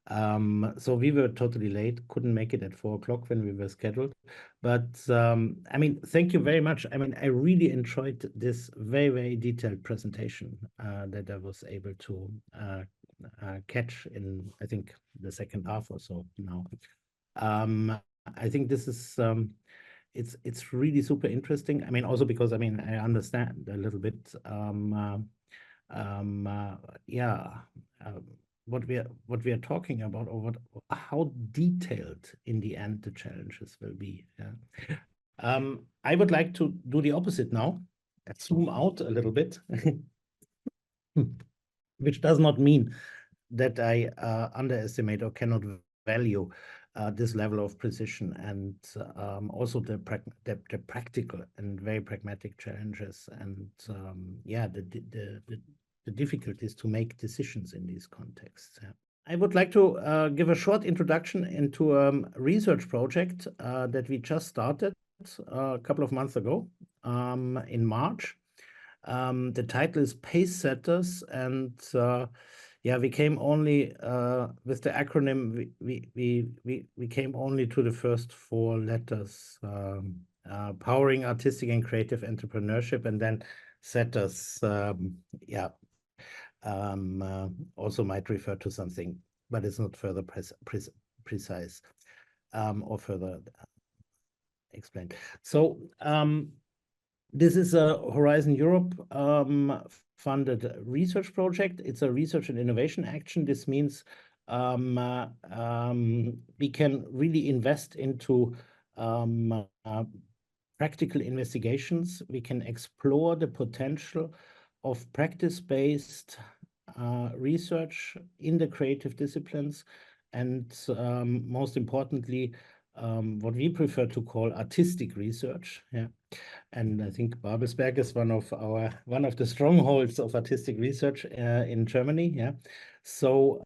So we were totally late, couldn't make it at 4 o'clock when we were scheduled. But I mean, thank you very much. I mean, I really enjoyed this very, very detailed presentation that I was able to catch in, I think, the second half or so now. I think this is it's really super interesting. I mean, also because I mean I understand a little bit what we are talking about, or how detailed in the end the challenges will be. Yeah. I would like to do the opposite now, zoom out a little bit, which does not mean that I underestimate or cannot value this level of precision, and also the practical and very pragmatic challenges, and the difficulties to make decisions in these contexts. Yeah. I would like to give a short introduction into a research project that we just started a couple of months ago in March. The title is Pace Setters, and we came only with the acronym. We came only to the first 4 letters, powering artistic and creative entrepreneurship, and then setters. Also might refer to something, but it's not further precise or further explained. So this is a Horizon Europe funded research project. It's a research and innovation action. This means we can really invest into practical investigations. We can explore the potential of practice-based research in the creative disciplines, and most importantly, what we prefer to call artistic research. Yeah. And I think Babelsberg is one of the strongholds of artistic research in Germany. Yeah. So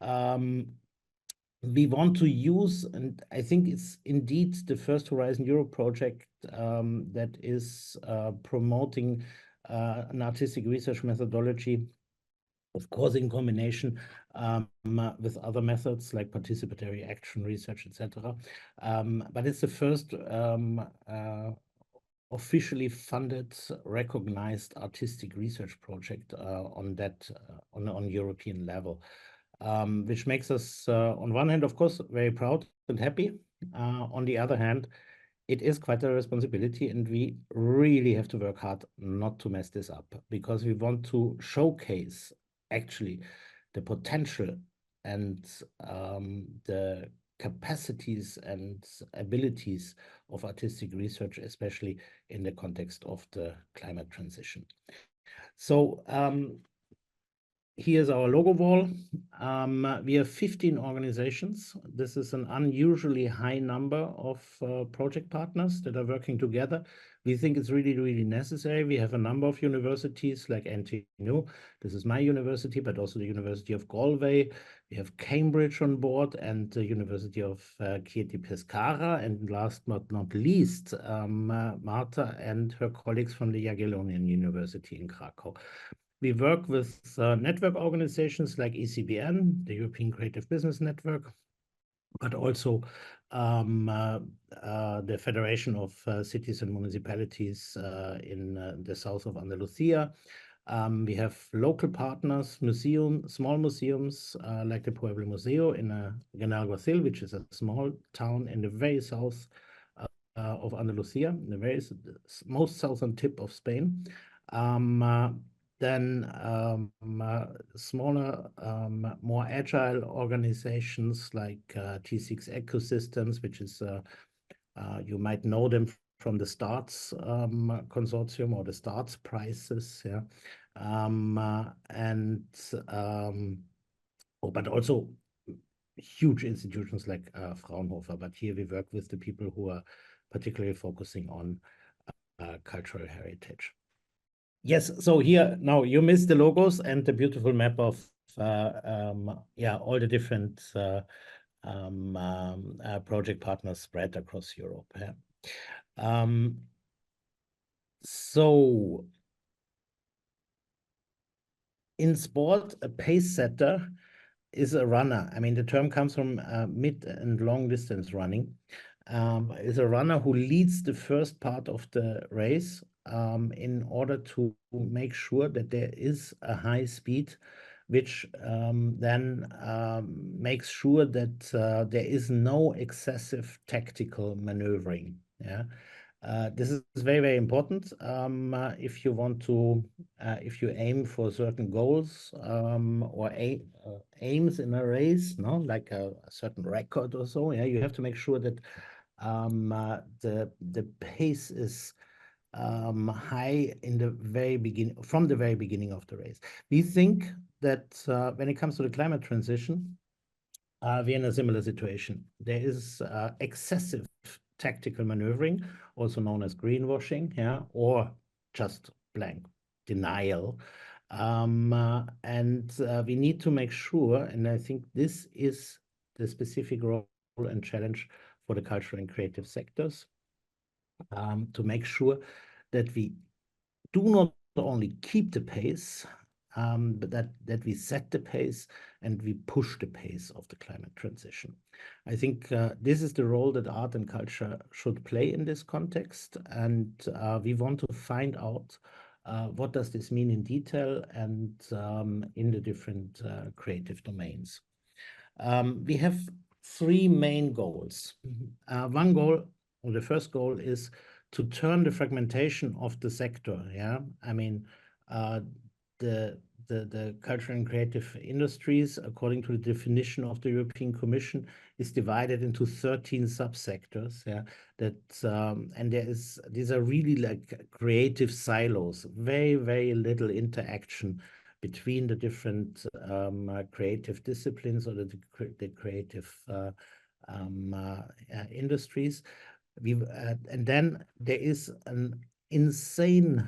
we want to use, and I think it's indeed the first Horizon Europe project that is promoting an artistic research methodology, of course, in combination with other methods like participatory action research, etc. But it's the first officially funded, recognized artistic research project on European level, which makes us, on one hand, of course, very proud and happy. On the other hand, it is quite a responsibility, and we really have to work hard not to mess this up, because we want to showcase actually the potential and the capacities and abilities of artistic research, especially in the context of the climate transition. So here's our logo wall. We have 15 organizations. This is an unusually high number of project partners that are working together. We think it's really, really necessary. We have a number of universities like NTNU. This is my university, but also the University of Galway. We have Cambridge on board, and the University of Chieti Pescara, and last but not least, Marta and her colleagues from the Jagiellonian University in Krakow. We work with network organizations like ECBN, the European Creative Business Network, but also the Federation of Cities and Municipalities in the south of Andalusia. We have local partners, small museums like the Pueblo Museo in Benaguacil, which is a small town in the very south of Andalusia, the very most southern tip of Spain. Then smaller, more agile organizations like T6 Ecosystems, which is, you might know them from the STARTS consortium or the STARTS prizes. Yeah. But also huge institutions like Fraunhofer. But here we work with the people who are particularly focusing on cultural heritage. Yes, so here now you missed the logos and the beautiful map of all the different project partners spread across Europe. Yeah. So in sport, a pace setter is a runner. I mean, the term comes from mid and long distance running. Is a runner who leads the first part of the race in order to make sure that there is a high speed, which then makes sure that there is no excessive tactical maneuvering. Yeah. This is very, very important if you want to, if you aim for certain goals or aims in a race, no, like a certain record or so. Yeah, you have to make sure that the pace is high in the very beginning, from the very beginning of the race. We think that when it comes to the climate transition, we're in a similar situation. There is excessive tactical maneuvering, also known as greenwashing, yeah, or just blank denial. And we need to make sure, and I think this is the specific role and challenge for the cultural and creative sectors, to make sure that we do not only keep the pace, but that we set the pace and we push the pace of the climate transition. I think this is the role that art and culture should play in this context, and we want to find out what does this mean in detail and in the different creative domains. We have three main goals. One goal, or the first goal, is to turn the fragmentation of the sector. Yeah, I mean, the cultural and creative industries, according to the definition of the European Commission, is divided into 13 subsectors. Yeah, that and these are really like creative silos. Very, very little interaction between the different creative disciplines or the creative industries. And then there is an insane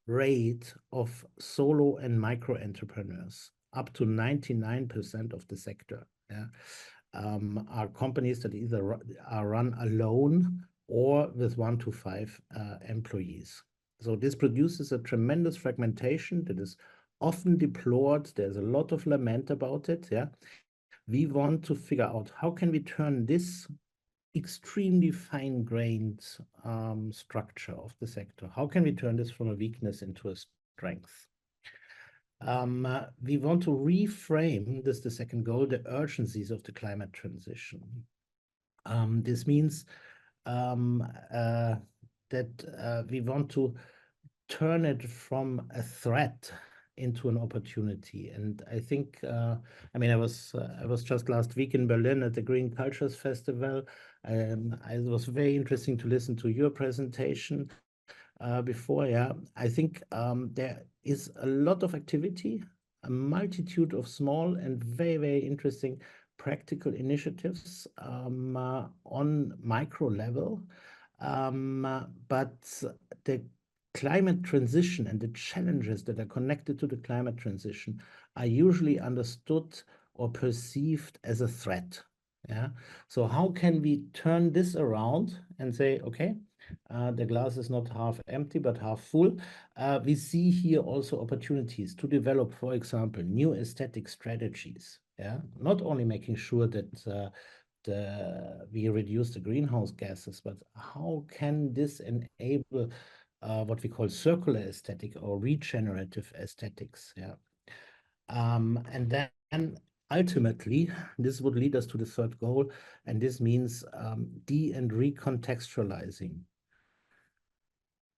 rate of solo and micro entrepreneurs. Up to 99% of the sector, yeah, are companies that either are run alone or with 1 to 5 employees. So this produces a tremendous fragmentation that is often deplored. There's a lot of lament about it. Yeah, we want to figure out how can we turn this extremely fine-grained structure of the sector. How can we turn this from a weakness into a strength? We want to reframe, this is the second goal, the urgencies of the climate transition. This means that we want to turn it from a threat into an opportunity. And I think, I mean, I was just last week in Berlin at the Green Cultures Festival. It was very interesting to listen to your presentation before. Yeah, I think there is a lot of activity, a multitude of small and very, very interesting practical initiatives on micro level. But the climate transition and the challenges that are connected to the climate transition are usually understood or perceived as a threat. Yeah. So how can we turn this around and say, okay, the glass is not half empty, but half full. We see here also opportunities to develop, for example, new aesthetic strategies. Yeah, not only making sure that we reduce the greenhouse gases, but how can this enable what we call circular aesthetic or regenerative aesthetics? Yeah, and then ultimately, this would lead us to the third goal, and this means de- and recontextualizing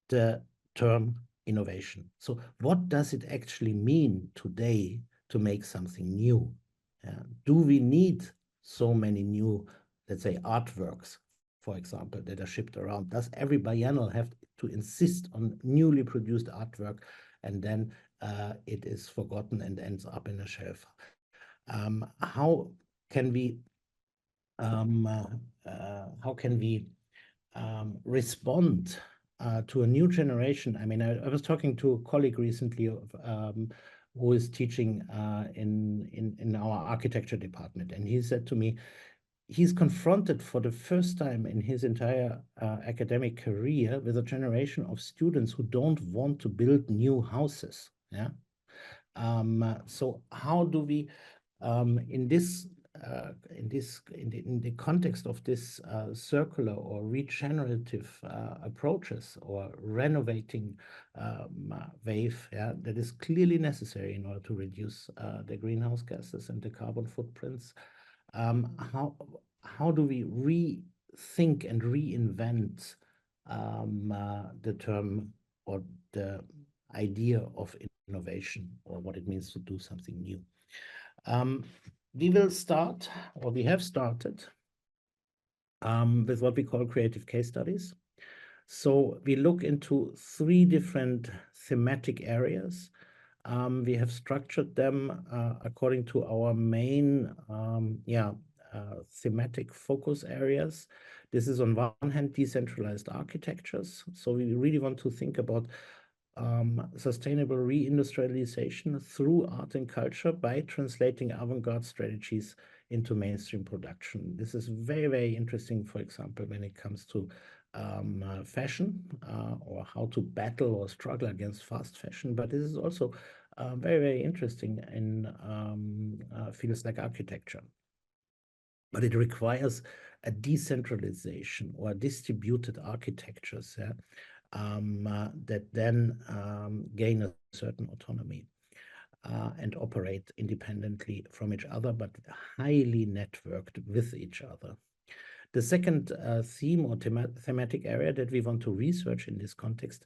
the term innovation. So what does it actually mean today to make something new? Do we need so many new, let's say, artworks, for example, that are shipped around? Does every biennial have to insist on newly produced artwork, and then it is forgotten and ends up in a shelf? How can we respond to a new generation. I mean, I was talking to a colleague recently who is teaching in our architecture department, and he said to me, he's confronted for the first time in his entire academic career with a generation of students who don't want to build new houses. Yeah. So how do we, in the context of this circular or regenerative approaches or renovating wave, yeah, that is clearly necessary in order to reduce the greenhouse gases and the carbon footprints. How do we rethink and reinvent the term or the idea of innovation, or what it means to do something new? We will start, or we have started, with what we call creative case studies. So we look into 3 different thematic areas. We have structured them according to our main thematic focus areas. This is on one hand decentralized architectures. So we really want to think about sustainable reindustrialization through art and culture by translating avant-garde strategies into mainstream production. This is very, very interesting, for example, when it comes to fashion or how to battle or struggle against fast fashion. But this is also very, very interesting in fields like architecture. But it requires a decentralization or distributed architectures, yeah, that then gain a certain autonomy and operate independently from each other, but highly networked with each other. The second theme or thematic area that we want to research in this context,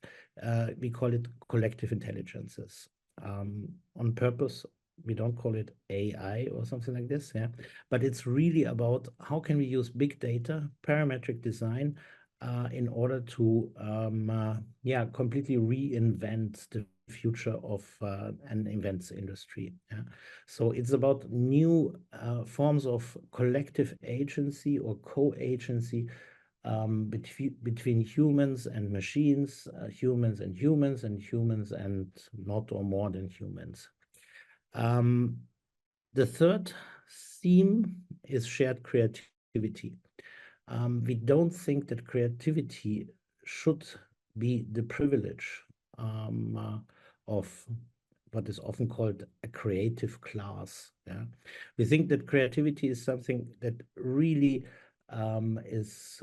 we call it collective intelligences. On purpose, we don't call it AI or something like this, yeah, but it's really about how can we use big data, parametric design, in order to completely reinvent the future of an events industry. Yeah? So it's about new forms of collective agency or co-agency between humans and machines, humans and humans, and humans and not or more than humans. The third theme is shared creativity. We don't think that creativity should be the privilege of what is often called a creative class. Yeah? We think that creativity is something that really is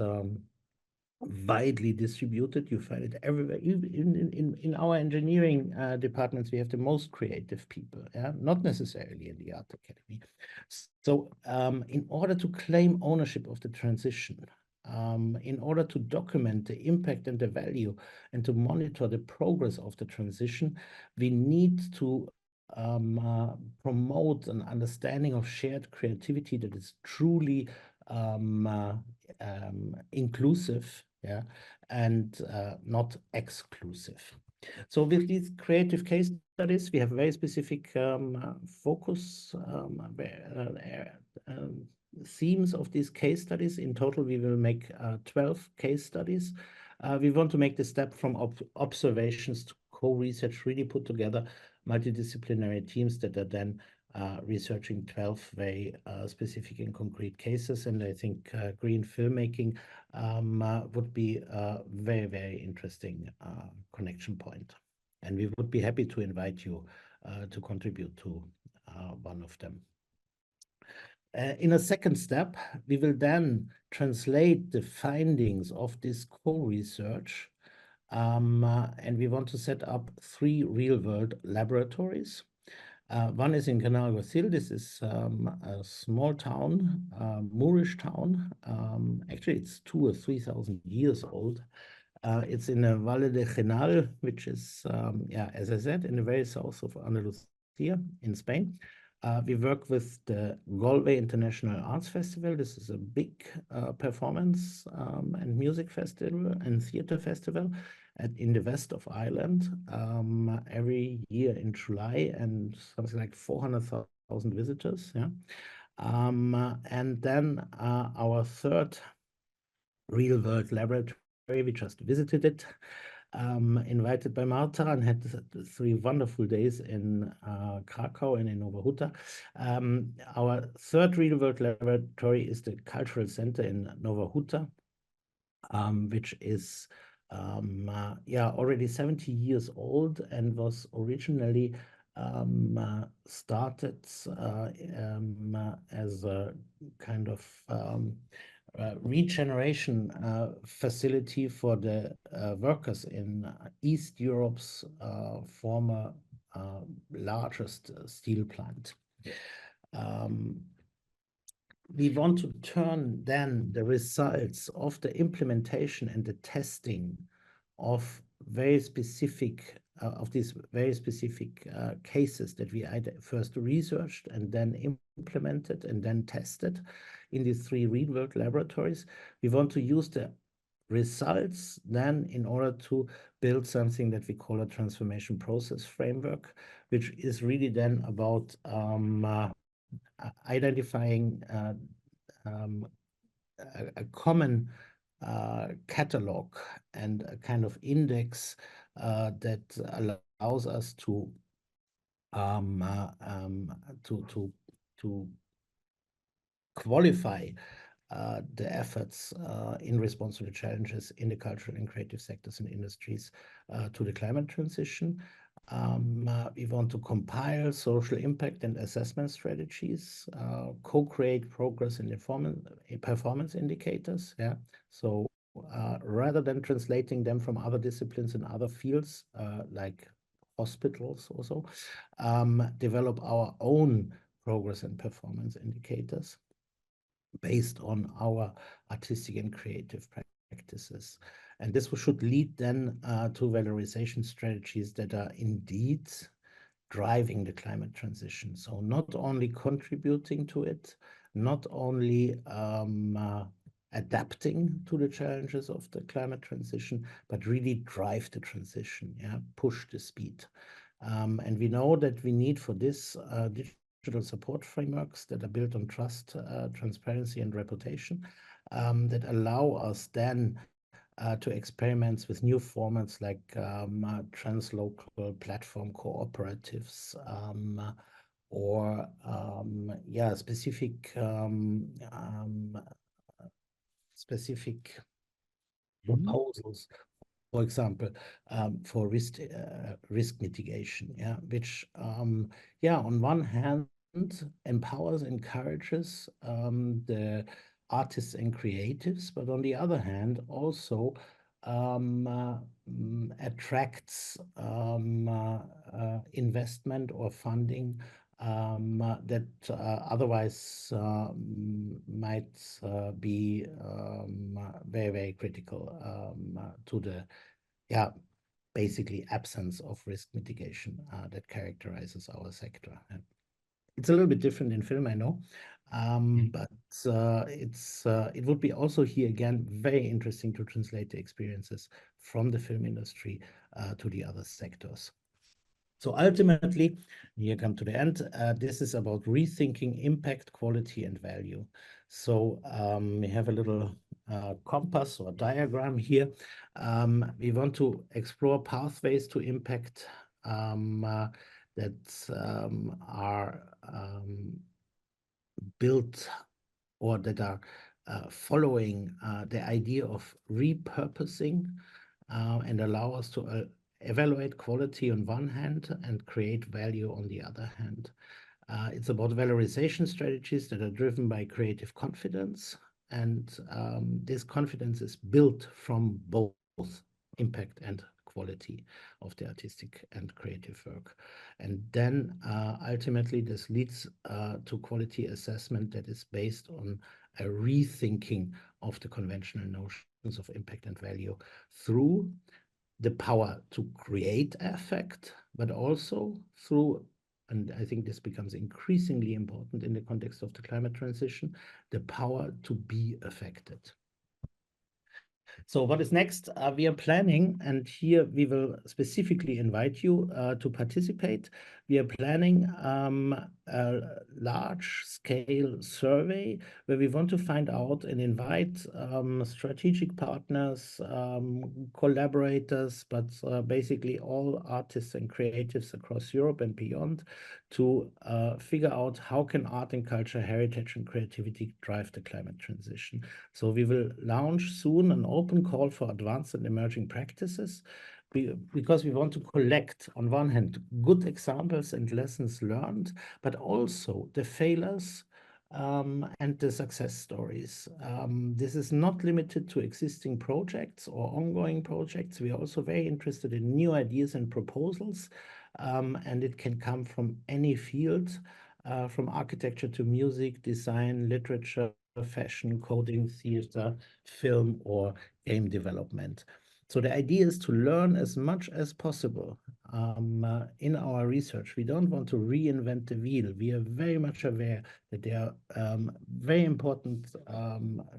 widely distributed. You find it everywhere. In our engineering departments, we have the most creative people, yeah? Not necessarily in the art academy. So in order to claim ownership of the transition, in order to document the impact and the value and to monitor the progress of the transition, we need to promote an understanding of shared creativity that is truly inclusive, yeah, and not exclusive. So with these creative case studies, we have very specific focus themes of these case studies. In total, we will make 12 case studies. We want to make the step from observations to co-research, really put together multidisciplinary teams that are then researching 12 very specific and concrete cases. And I think green filmmaking would be a very, very interesting connection point. And we would be happy to invite you to contribute to one of them. In a second step, we will then translate the findings of this co-research, and we want to set up 3 real-world laboratories. One is in Canal-Gothil. This is a small town, Moorish town. Actually, it's 2,000 or 3,000 years old. It's in the Valle de Genal, which is, as I said, in the very south of Andalusia in Spain. We work with the Galway International Arts Festival. This is a big performance and music festival and theater festival in the west of Ireland every year in July, and something like 400,000 visitors. Yeah, and then our third real-world laboratory We just visited it, invited by Marta, and had 3 wonderful days in Krakow and in Nowa Huta. Our third real-world laboratory is the Cultural Center in Nowa Huta, which is already 70 years old and was originally started as a kind of regeneration facility for the workers in East Europe's former largest steel plant. We want to turn then the results of the implementation and the testing of very specific these very specific cases that we first researched and then implemented and then tested in these 3 real-world laboratories. We want to use the results then in order to build something that we call a transformation process framework, which is really then about identifying a common catalog and a kind of index that allows us to qualify the efforts in response to the challenges in the cultural and creative sectors and industries to the climate transition. We want to compile social impact and assessment strategies, co-create progress and performance indicators. Yeah. So rather than translating them from other disciplines and other fields, like hospitals also, develop our own progress and performance indicators based on our artistic and creative practices. And this should lead then to valorization strategies that are indeed driving the climate transition. So not only contributing to it, not only adapting to the challenges of the climate transition, but really drive the transition, yeah, push the speed. And we know that we need for this digital support frameworks that are built on trust, transparency, and reputation, that allow us then to experiment with new formats like translocal platform cooperatives, or specific proposals, for example, for risk mitigation, yeah, which on one hand empowers, encourages the artists and creatives, but on the other hand also attracts investment or funding that otherwise might be very, very critical to the basically absence of risk mitigation that characterizes our sector. It's a little bit different in film, I know, but it would be also here again very interesting to translate the experiences from the film industry to the other sectors. So ultimately, here come to the end, this is about rethinking impact, quality, and value. So we have a little compass or diagram here. We want to explore pathways to impact that are built or that are following the idea of repurposing and allow us to evaluate quality on one hand and create value on the other hand. It's about valorization strategies that are driven by creative confidence, and this confidence is built from both impact and quality of the artistic and creative work. And then ultimately this leads to quality assessment that is based on a rethinking of the conventional notions of impact and value through the power to create effect, but also through, and I think this becomes increasingly important in the context of the climate transition, the power to be affected. So what is next? We are planning, and here we will specifically invite you to participate, we are planning a large-scale survey where we want to find out and invite strategic partners, collaborators, but basically all artists and creatives across Europe and beyond to figure out how can art and culture, heritage and creativity drive the climate transition. So we will launch soon an open call for advanced and emerging practices, because we want to collect, on one hand, good examples and lessons learned, but also the failures and the success stories. This is not limited to existing projects or ongoing projects. We are also very interested in new ideas and proposals, and it can come from any field, from architecture to music, design, literature, fashion, coding, theater, film, or game development. So the idea is to learn as much as possible in our research. We don't want to reinvent the wheel. We are very much aware that there are very important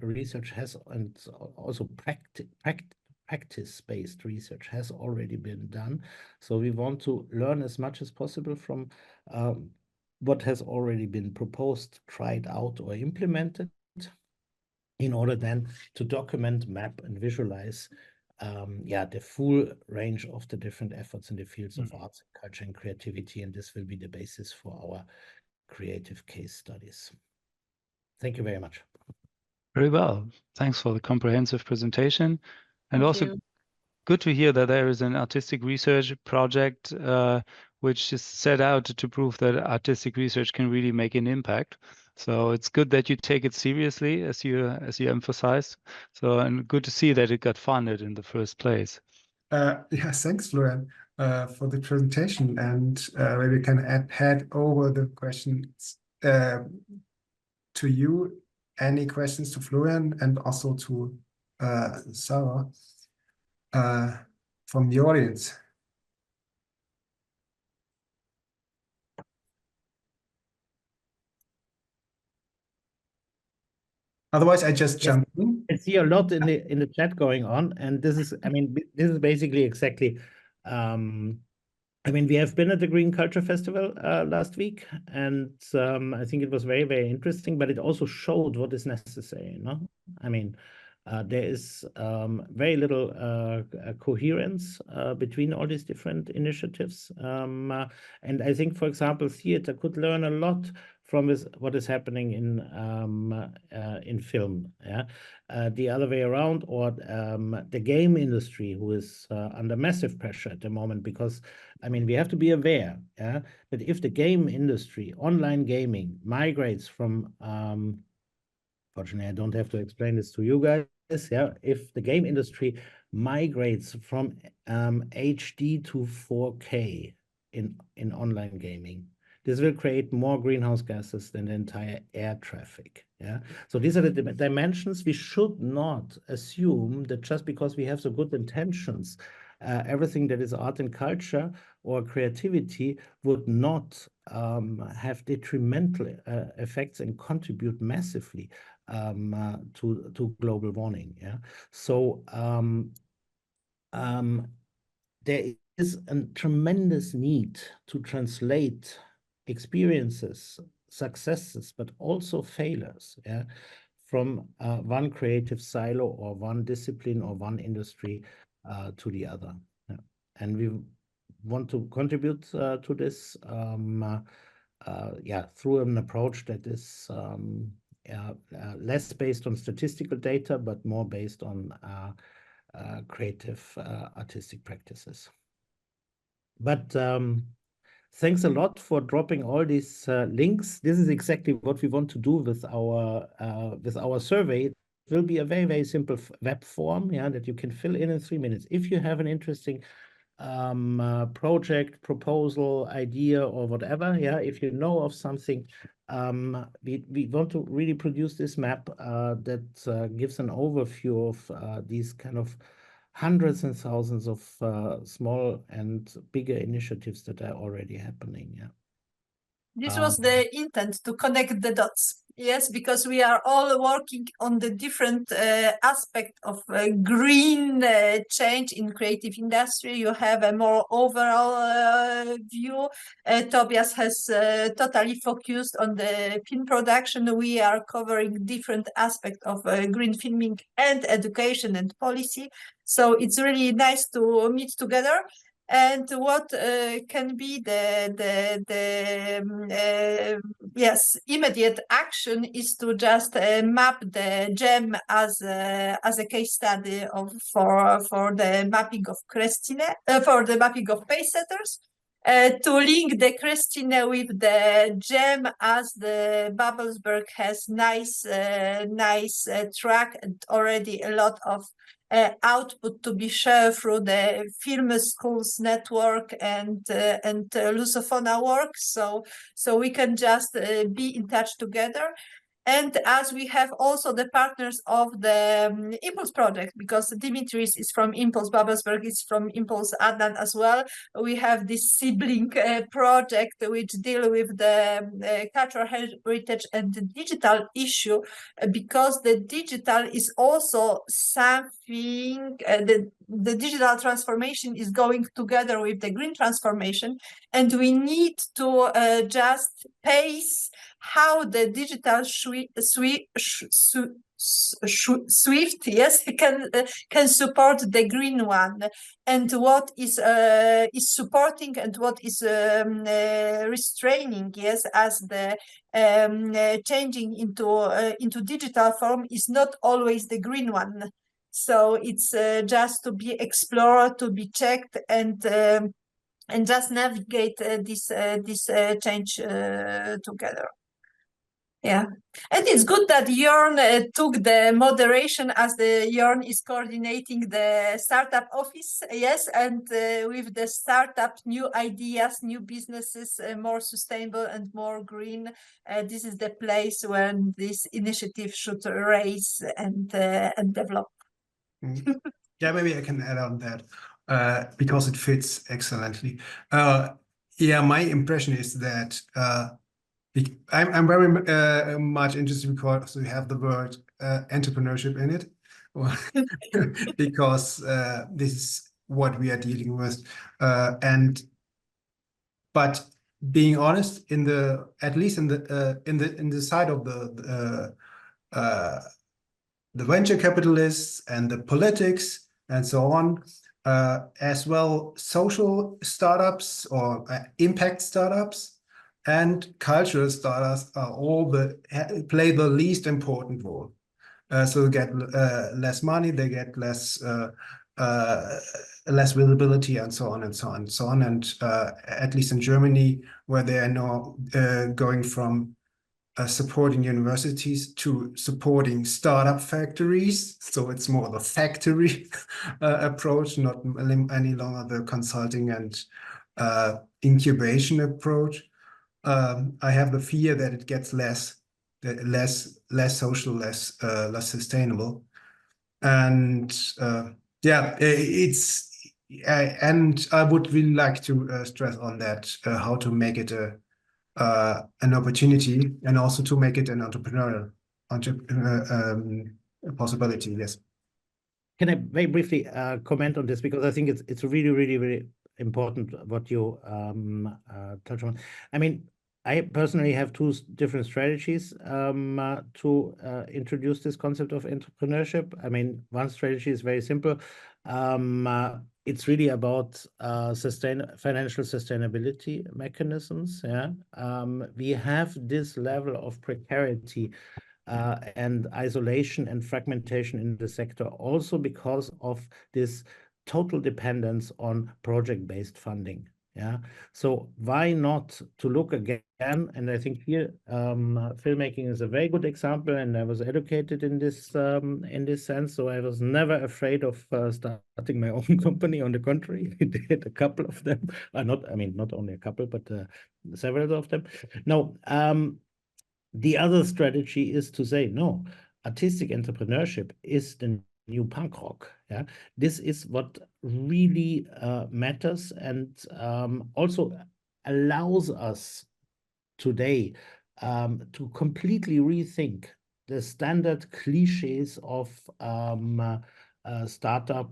research has, and also practice-based research has already been done. So we want to learn as much as possible from what has already been proposed, tried out, or implemented, in order then to document, map, and visualize the full range of the different efforts in the fields of arts, culture, and creativity, and this will be the basis for our creative case studies. Thank you very much. Very well. Thanks for the comprehensive presentation. And Thank also you. good to hear that there is an artistic research project which is set out to prove that artistic research can really make an impact. So it's good that you take it seriously, as you emphasized. So, and good to see that it got funded in the first place. Yeah, thanks, Florian, for the presentation. And maybe we can head over the questions to you. Any questions to Florian and also to Sarah from the audience? Otherwise, I just jump in. I see a lot in the chat going on, and this is, I mean, this is basically exactly. I mean, we have been at the Green Culture Festival last week, and I think it was very, very interesting. But it also showed what is necessary. No, I mean, there is very little coherence between all these different initiatives, and I think, for example, theater could learn a lot from what is happening in film, yeah, the other way around, or the game industry, who is under massive pressure at the moment, because I mean we have to be aware, yeah, that if the game industry, online gaming, migrates from, fortunately I don't have to explain this to you guys, yeah, if the game industry migrates from HD to 4K in online gaming, this will create more greenhouse gases than the entire air traffic. Yeah. So these are the dimensions. We should not assume that just because we have so good intentions, everything that is art and culture or creativity would not have detrimental effects and contribute massively to global warming. Yeah. So there is a tremendous need to translate experiences, successes, but also failures, yeah, from one creative silo or one discipline or one industry to the other. Yeah. And we want to contribute to this through an approach that is less based on statistical data, but more based on creative artistic practices. But thanks a lot for dropping all these links. This is exactly what we want to do with our survey. It will be a very, very simple web form, yeah, that you can fill in 3 minutes. If you have an interesting project, proposal, idea, or whatever, yeah, if you know of something, we want to really produce this map that gives an overview of these kind of hundreds and thousands of small and bigger initiatives that are already happening. Yeah. This was the intent, to connect the dots. Yes, because we are all working on the different aspect of green change in creative industry. You have a more overall view. Tobias has totally focused on the film production. We are covering different aspects of green filming and education and policy. So it's really nice to meet together. And what can be yes, immediate action is to just map the gem as a case study for the mapping of CRESCINE, for the mapping of pace setters. To link the CRESCINE with the gem, as the Babelsberg has nice track and already a lot of output to be shared through the film schools network and Lusófona work. So we can just be in touch together. And as we have also the partners of the Impulse project, because Dimitris is from Impulse, Babelsberg is from Impulse Adnan as well. We have this sibling project which deal with the cultural heritage and the digital issue, because the digital is also something, the digital transformation is going together with the green transformation, and we need to just pace how the digital swift yes can support the green one, and what is supporting and what is restraining, yes, as the changing into digital form is not always the green one. So it's just to be explored, to be checked, and just navigate this change together. Yeah, and it's good that Jörn took the moderation, as the Jörn is coordinating the startup office, yes, and with the startup, new ideas, new businesses, more sustainable and more green. This is the place where this initiative should raise and develop. Yeah, maybe I can add on that because it fits excellently. Yeah, my impression is that I'm very much interested because we have the word entrepreneurship in it, because this is what we are dealing with. But being honest, at least in the side of the venture capitalists and the politics and so on, as well, social startups or impact startups and cultural startups are all play the least important role. So they get less money, they get less visibility, and so on and so on and so on. And at least in Germany, where they are now going from supporting universities to supporting startup factories. So it's more the factory approach, not any longer the consulting and incubation approach. I have the fear that it gets less social, less sustainable, and yeah, and I would really like to stress on that, how to make it an opportunity, and also to make it an entrepreneurial possibility. Yes. Can I very briefly comment on this, because I think it's really, really, really important what you touch on. I mean, I personally have two different strategies to introduce this concept of entrepreneurship. I mean, one strategy is very simple. It's really about financial sustainability mechanisms. Yeah, we have this level of precarity and isolation and fragmentation in the sector, also because of this total dependence on project-based funding. Yeah, so why not to look again? And I think here filmmaking is a very good example, and I was educated in this sense, so I was never afraid of starting my own company. On the contrary, I did a couple of them. Not only a couple, but several of them. Now, the other strategy is to say, no, artistic entrepreneurship is the new punk rock. Yeah, this is what really matters, and also allows us today to completely rethink the standard cliches of startup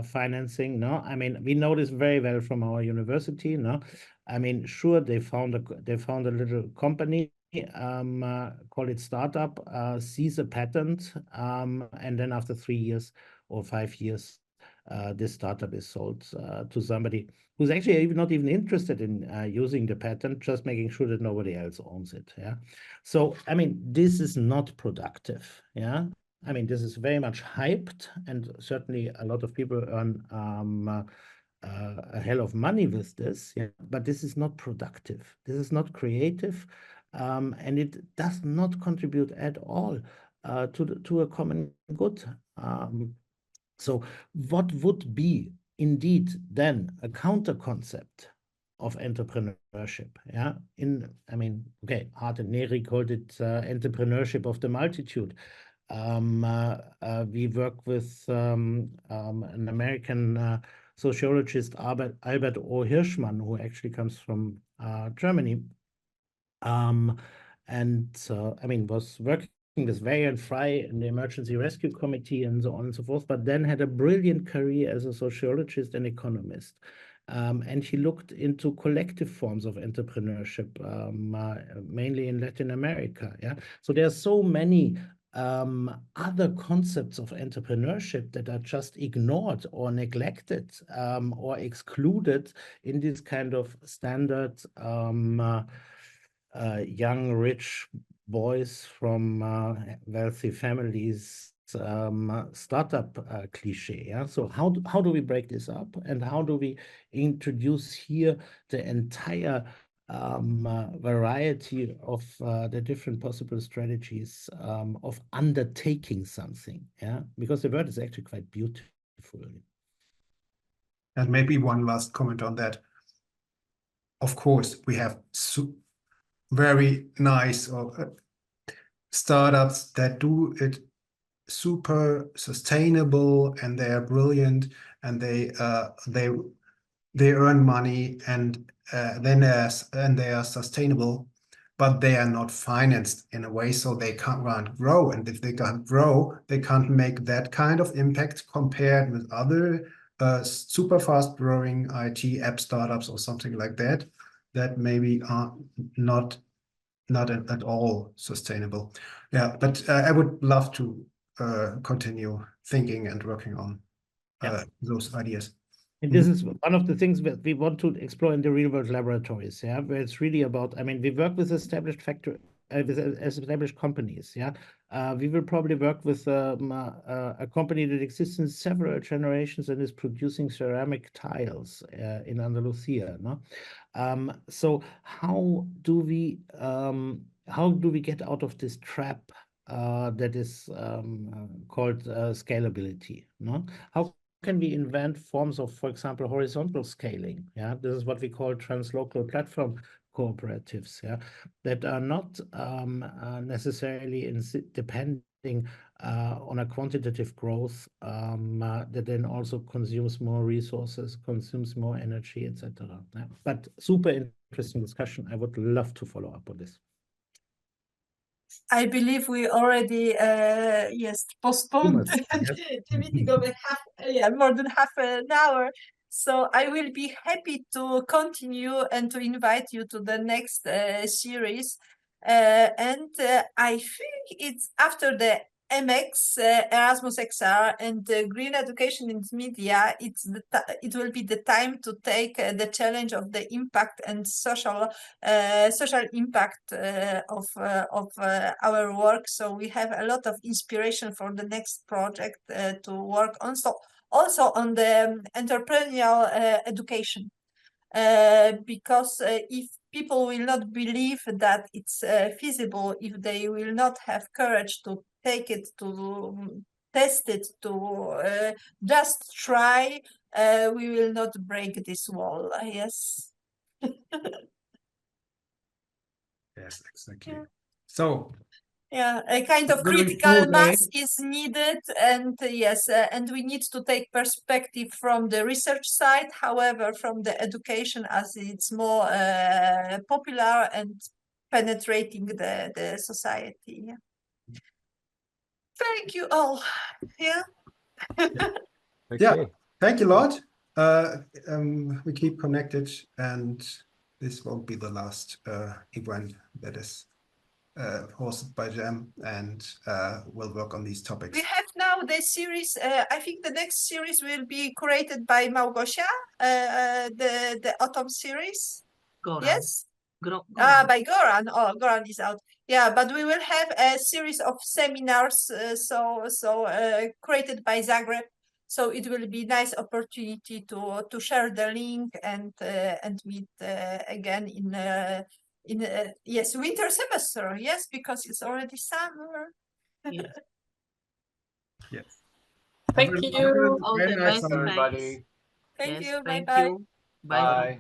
financing. No, I mean, we know this very well from our university. No, I mean, sure, they found a little company, call it startup, sees a patent, and then after 3 years or 5 years, this startup is sold to somebody who's actually not even interested in using the patent, just making sure that nobody else owns it. Yeah. So, I mean, this is not productive. Yeah. I mean, this is very much hyped, and certainly a lot of people earn a hell of money with this. Yeah. But this is not productive. This is not creative, and it does not contribute at all to a common good. So what would be indeed then a counter concept of entrepreneurship? Yeah, I mean, okay, Hart and Neri called it entrepreneurship of the multitude. We work with an American sociologist, Albert O. Hirschman, who actually comes from Germany, and I mean, was working with Varian Fry in the Emergency Rescue Committee and so on and so forth, but then had a brilliant career as a sociologist and economist. And he looked into collective forms of entrepreneurship, mainly in Latin America. Yeah, so there are so many other concepts of entrepreneurship that are just ignored or neglected or excluded in this kind of standard young rich boys from wealthy families startup cliche. Yeah, so how do we break this up, and how do we introduce here the entire variety of the different possible strategies of undertaking something? Yeah, because the word is actually quite beautiful. And maybe one last comment on that. Of course, we have very nice startups that do it super sustainable, and they are brilliant, and they earn money, and then they are sustainable, but they are not financed in a way, so they can't grow. And if they can't grow, they can't make that kind of impact compared with other super fast growing IT app startups or something like that, that maybe are not at all sustainable. Yeah, but I would love to continue thinking and working on those ideas. And this is one of the things that we want to explore in the real world laboratories, yeah, where it's really about, I mean, we work with established established companies, yeah. We will probably work with a company that exists in several generations and is producing ceramic tiles in Andalusia, no? So how do we get out of this trap that is called scalability, no? How can we invent forms of, for example, horizontal scaling? Yeah, this is what we call translocal platform cooperatives. Yeah, that are not necessarily depending on a quantitative growth that then also consumes more resources, consumes more energy, etc. Yeah. But super interesting discussion. I would love to follow up on this. I believe we already postponed the meeting of more than half an hour. So I will be happy to continue and to invite you to the next series. And I think it's after the MX, Erasmus XR, and Green Education in Media, it will be the time to take the challenge of the impact and social impact of our work. So we have a lot of inspiration for the next project to work on. So also on the entrepreneurial education, because if people will not believe that it's feasible, if they will not have courage to take it, to test it, to just try, we will not break this wall. Yes. Yes, exactly. Yeah. So yeah, a kind of critical mass is needed, and and we need to take perspective from the research side. However, from the education, as it's more popular and penetrating the society. Yeah. Thank you all. Yeah. Yeah, thank you a lot. We keep connected, and this won't be the last event that is hosted by GEM, and we'll work on these topics. We have now the series. I think the next series will be created by Małgosia, the autumn series. Goran. Yes. Goran. By Goran. Oh, Goran is out. Yeah, but we will have a series of seminars, created by Zagreb. So it will be nice opportunity to share the link and meet again in yes, winter semester. Yes, because it's already summer. Yes. Yes. Thank you. All the Very nice best, summer. everybody. Thank Yes, you. thank Bye-bye. you. Bye. Bye.